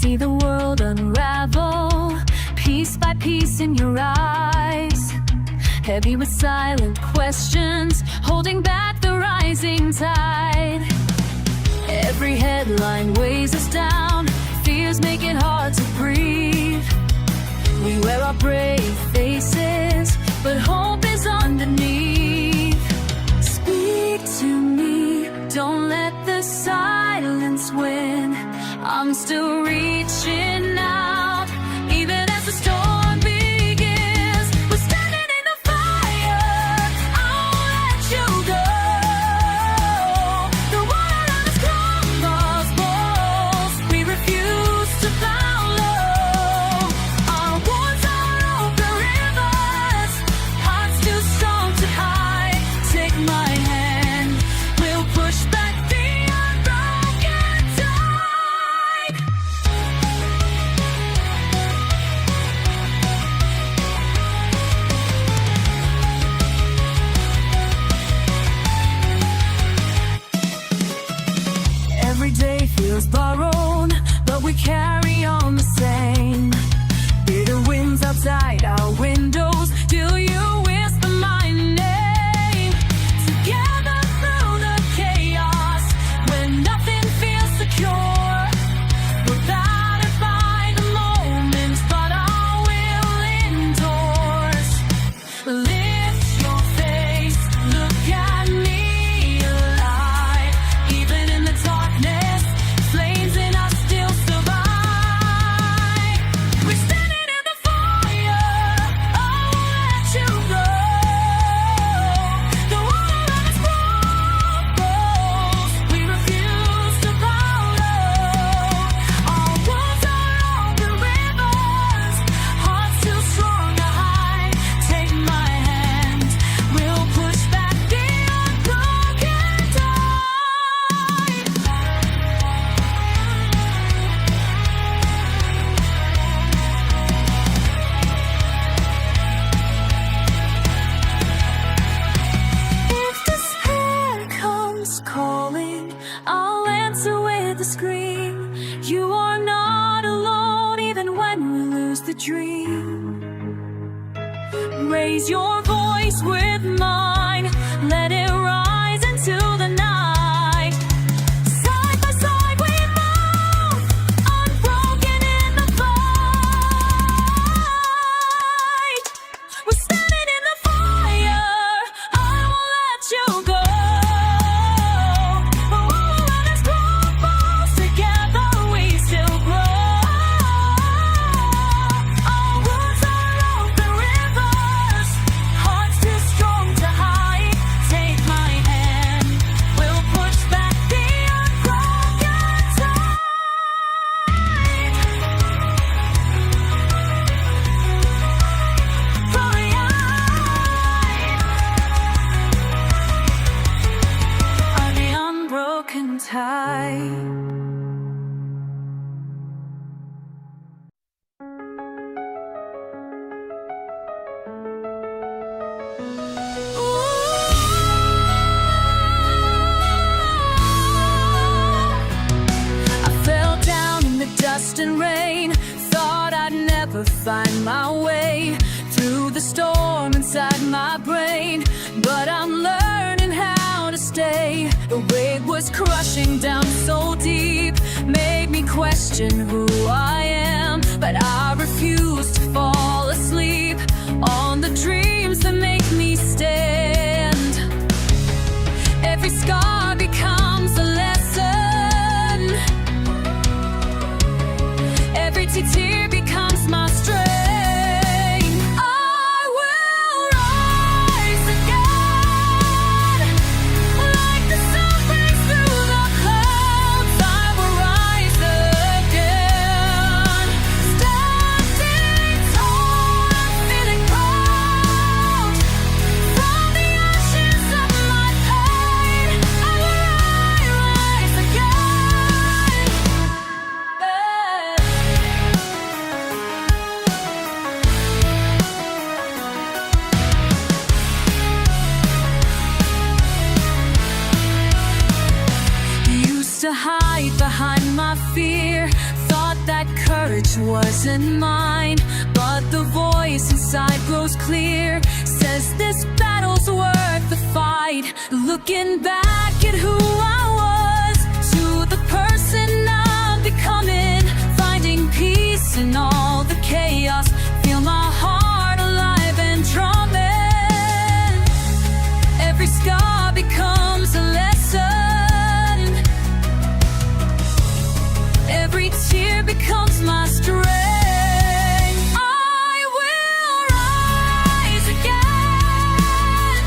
See the world unravel, piece by piece in your eyes, heavy with silent questions, holding back the rising tide. Every headline weighs us down, fears make it hard to breathe. We wear our brave faces, but hope is underneath. Speak to me, don't let the silence win. I'm still reaching out, even as the storm begins. We're standing in the fire, I won't let you go. The water on us crumbles, falls. We refuse to bow low. Our wounds are open rivers, hearts too strong to hide. Take my hand, we'll push back the unbroken tide. Every day feels borrowed, but we carry on the same. Bitter winds outside our windows, till you whisper my name. Together through the chaos, when nothing feels secure, we're battered by the moments, but our will endures. Lift your face, look at me alive. Even in the darkness, flames in us still survive. We're standing in the fire, I won't let you go. The water on us crumbles, we refuse to bow low. Our wounds are open rivers, hearts too strong to hide. Take my hand, we'll push back the unbroken tide. If despair comes calling, I'll answer with a scream. You are not alone, even when we lose the dream. Raise your voice with mine, let it rise into the night. Side by side we move, unbroken in the fight. We're standing in the fire, I won't let you go. The water on us crumbles, together we still grow. Our wounds are open rivers, hearts too strong to hide. Take never find my way through the storm inside my brain, but I'm learning how to stay. The weight was crushing down so deep, made me question who I am, but I refuse to fall asleep on the dreams that make me stand. Every scar becomes a lesson, every tear becomes my strength. I will rise again, like the sun breaks through the clouds. I will rise again, standing tall and feeling proud. From the ashes of my pain, I will rise again. Used to hide behind my fear, thought that courage wasn't mine, but the voice inside grows clear, says this battle's worth the fight. Looking back at who I was to the person I'm becoming, finding peace in all the chaos, feel my heart alive and drumming. Every scar becomes a lesson, every tear becomes my strength. I will rise again,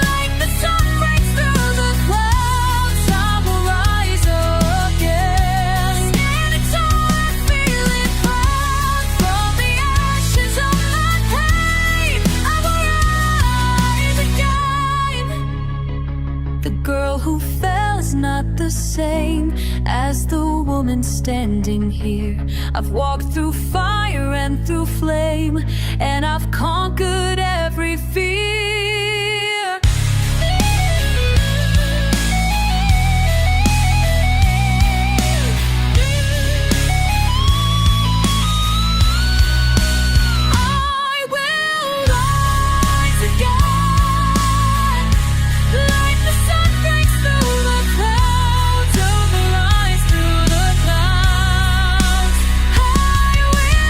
like the sun breaks through the clouds. I will rise again, standing tall and feeling proud. From the ashes of my pain, I will rise again. The girl who fell is not the same as the woman standing here. I've walked through fire and through flame, and I've conquered every fear. I will rise again, like the sun breaks through the clouds. I will rise through the clouds. I will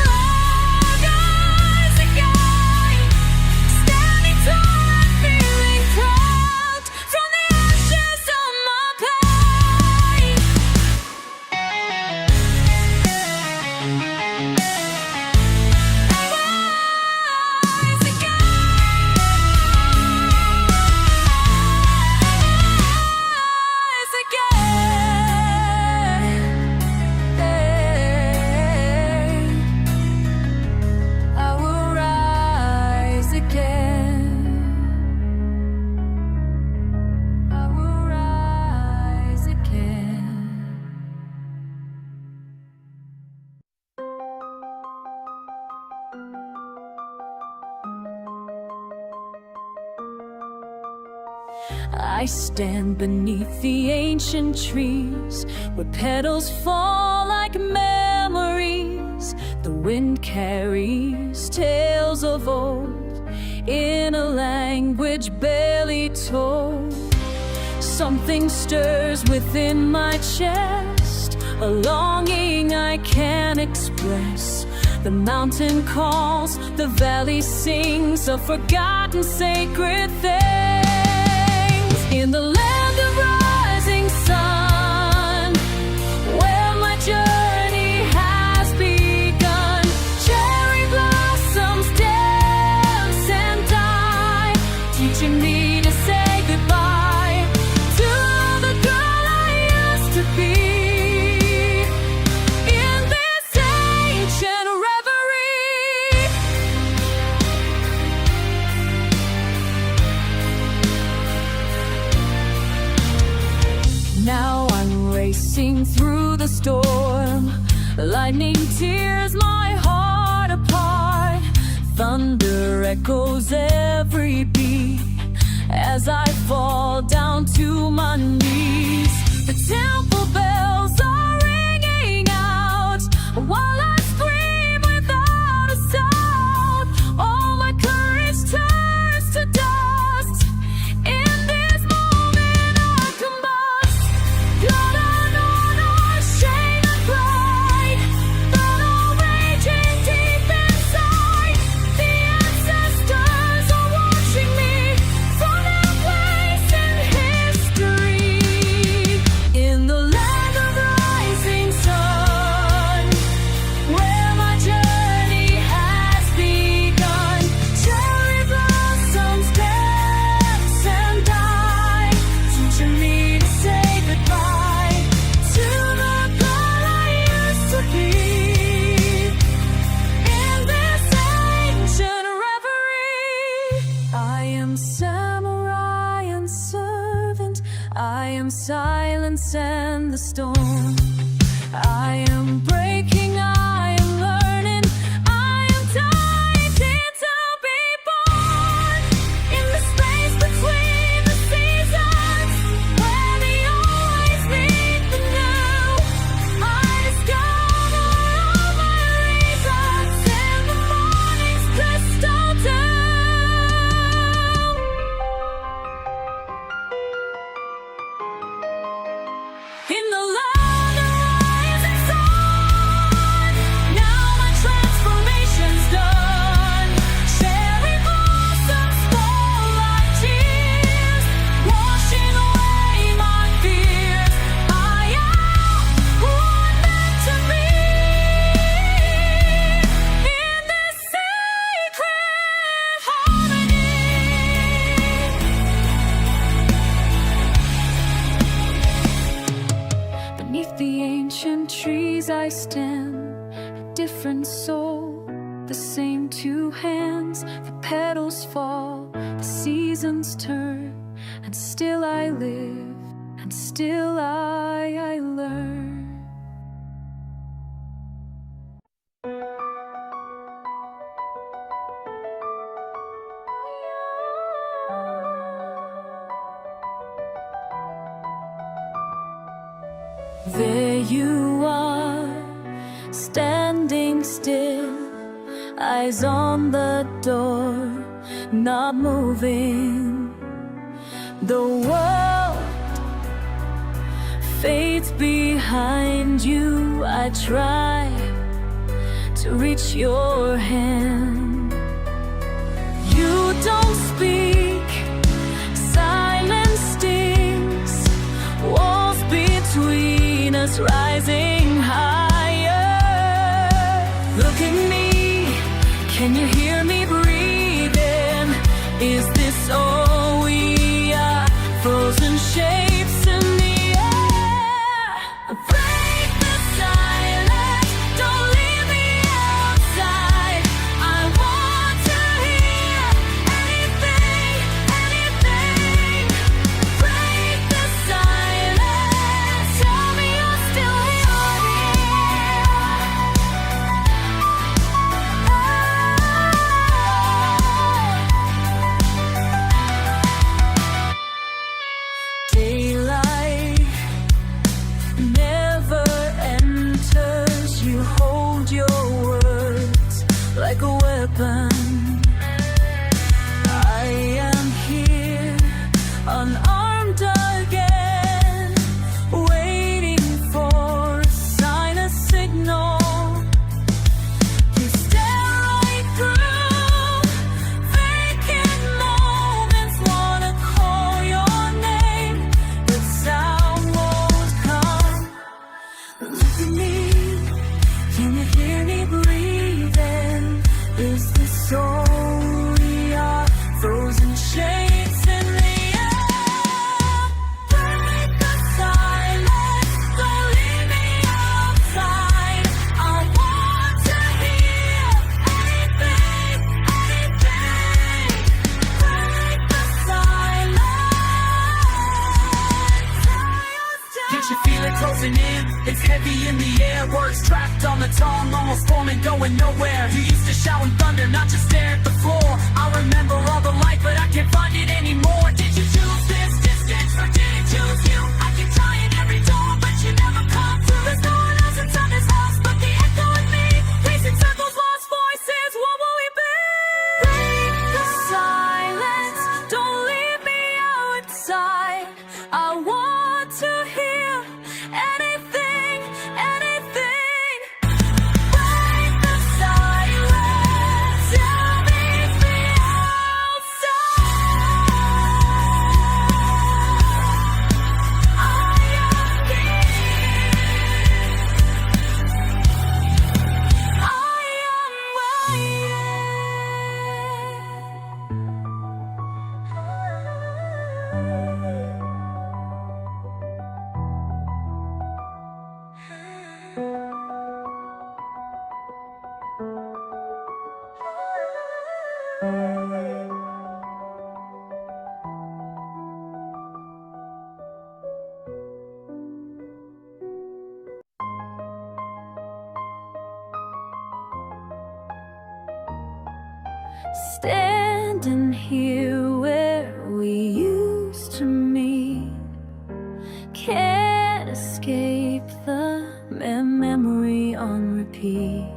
rise again, standing tall and feeling proud. From the ashes of my pain, rise again, rise again. I will rise again. I will rise again. I stand beneath the ancient trees, where petals fall like memories. The wind carries tales of old in a language barely told. Something stirs within my chest, a longing I can't express. The mountain calls, the valley sings of forgotten sacred things. In the land of rising sun, where my journey has begun, cherry blossoms dance and die, teaching me to say goodbye to the girl I used to be. In this ancient reverie, now I'm racing through the storm. Lightning tears my heart apart. Thunder echoes every beat as I fall down to my knees. The temple bells are ringing out while I scream without silence and the storm. I am breaking, I am learning, I am dying to be born. In the space between the seasons, where the always meet the new, I discover all my reasons in the morning's crystal dew. In the light of rising sun, now my transformation's done. Cherry blossoms fall like tears, washing away my fears. I am who I'm meant to be in this sacred harmony. Beneath the ancient trees I stand, a different soul, the same two hands. The petals fall, the seasons turn, and still I live, and still I learn. There you are, standing still, eyes on the door, not moving. The world fades behind you. I try to reach your hand. You don't speak, silence stings, walls between us rising higher. Look at me, can you hear me breathing? Is this all we are? Frozen shapes in the air. Break the silence, don't leave me outside. I want to hear anything, anything. Break the silence, tell me you're still here. Daylight never enters. You hold your words like a weapon. I am here, unarmed again, waiting for a sign, a signal. You stare right through vacant moments, wanna call your name, but sound won't come. Look at me, can you hear me breathing? Is this all we are? Frozen shapes in the air. Break the silence, don't leave me outside. I want to hear anything, anything. Break the silence. Can't you feel it closing in? It's heavy in the air, words trapped on the tongue, almost forming, going nowhere. You used to shout in thunder, not just stare at the floor. I remember all the light, but I can't find it anymore. Did you choose this distance, or did it choose you? I keep trying every door, but you never come through. There's no one else inside this house but the echo in me. Pacing circles, lost voices, what will we be? Break the silence, don't leave me outside. I want to hear anything, anything. Break the silence, tell me Standing here where we used to meet, can't escape the memory on repeat.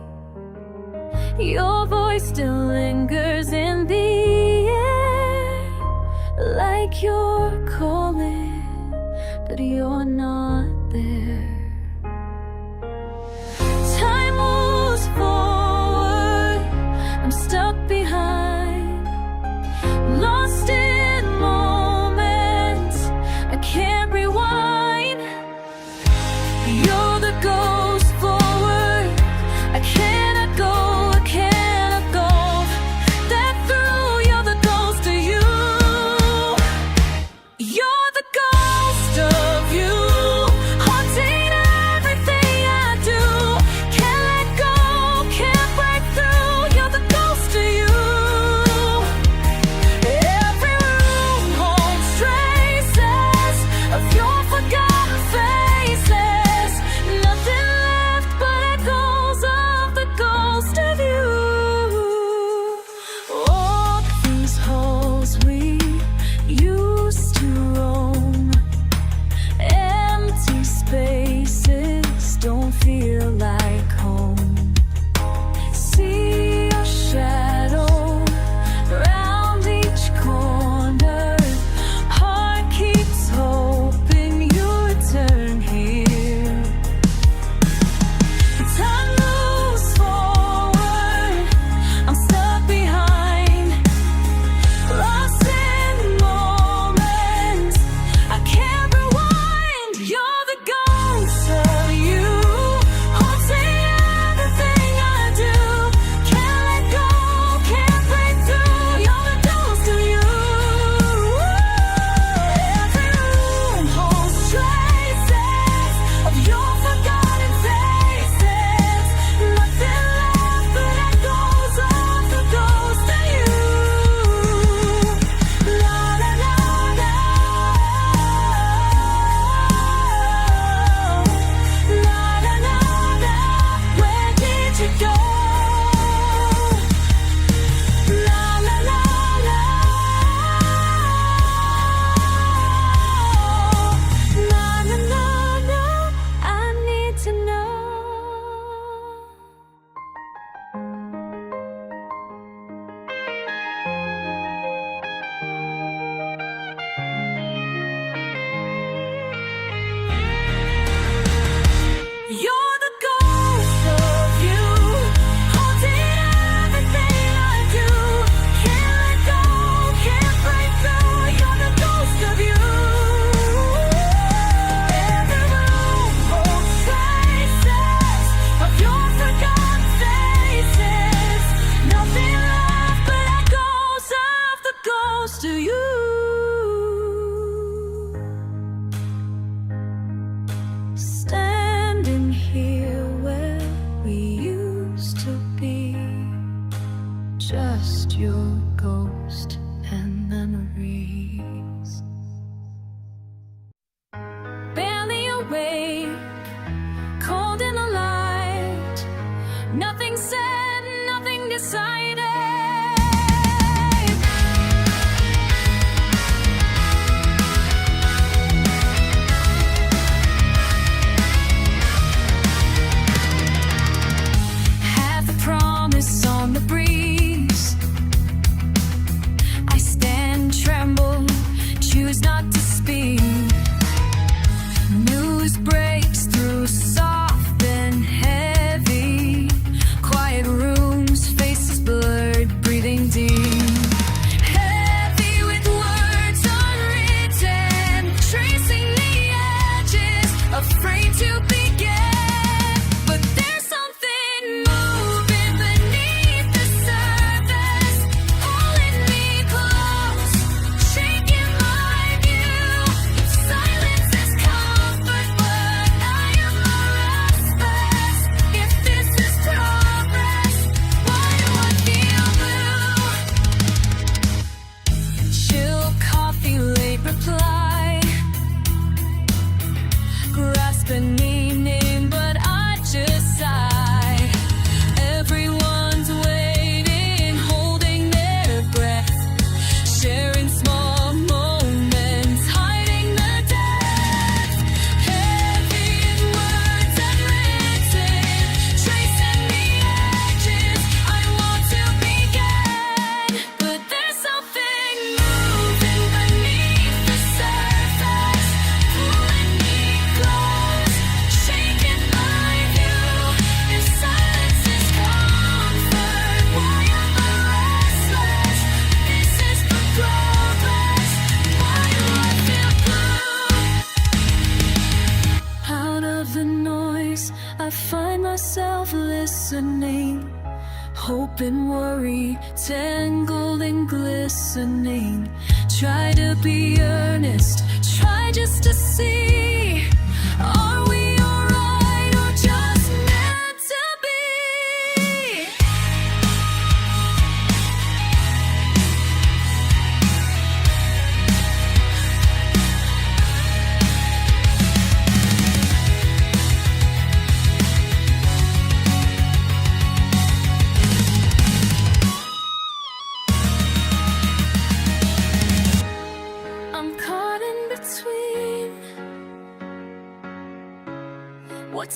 Your voice still lingers in the air, like you're calling, but you're not there. Time moves forward, I'm stuck behind, lost in moments I can't rewind. You're the ghost forward, I cannot go, I cannot go. That through, you're the ghost of you. You're the ghost of you, haunting everything I do. Can't let go, can't break through. You're the ghost of you. Every room holds traces of your forgotten faces. Nothing left but echoes of the ghost of you. Walk these halls we used to roam. Empty spaces don't feel like home. See your shadow round each corner. Heart keeps hoping you return here. Time moves forward, I'm stuck behind, lost in moments I can't rewind. You're the ghost of you, haunting everything I do. Can't let go, can't break through. You're the ghost of you. Every room holds traces of your forgotten faces. Nothing left but echoes of the ghost of you. La la la la. La la la la. Where did you go? La la la la. La la la la. I need to know. You're the ghost of you, haunting everything I do. Can't let go, can't break through. You're the ghost of you. Every room holds traces of your forgotten faces. Nothing left but echoes of the ghost of you. Standing here where we used to be, just your ghost and memories. Barely awake, cold in the light, nothing said, nothing decided. Have the promise on the breeze. I stand, tremble, choose up in worry, tangled and glistening. Try to be earnest, try just to see. Are we alright or just meant to be? I'm caught in between what's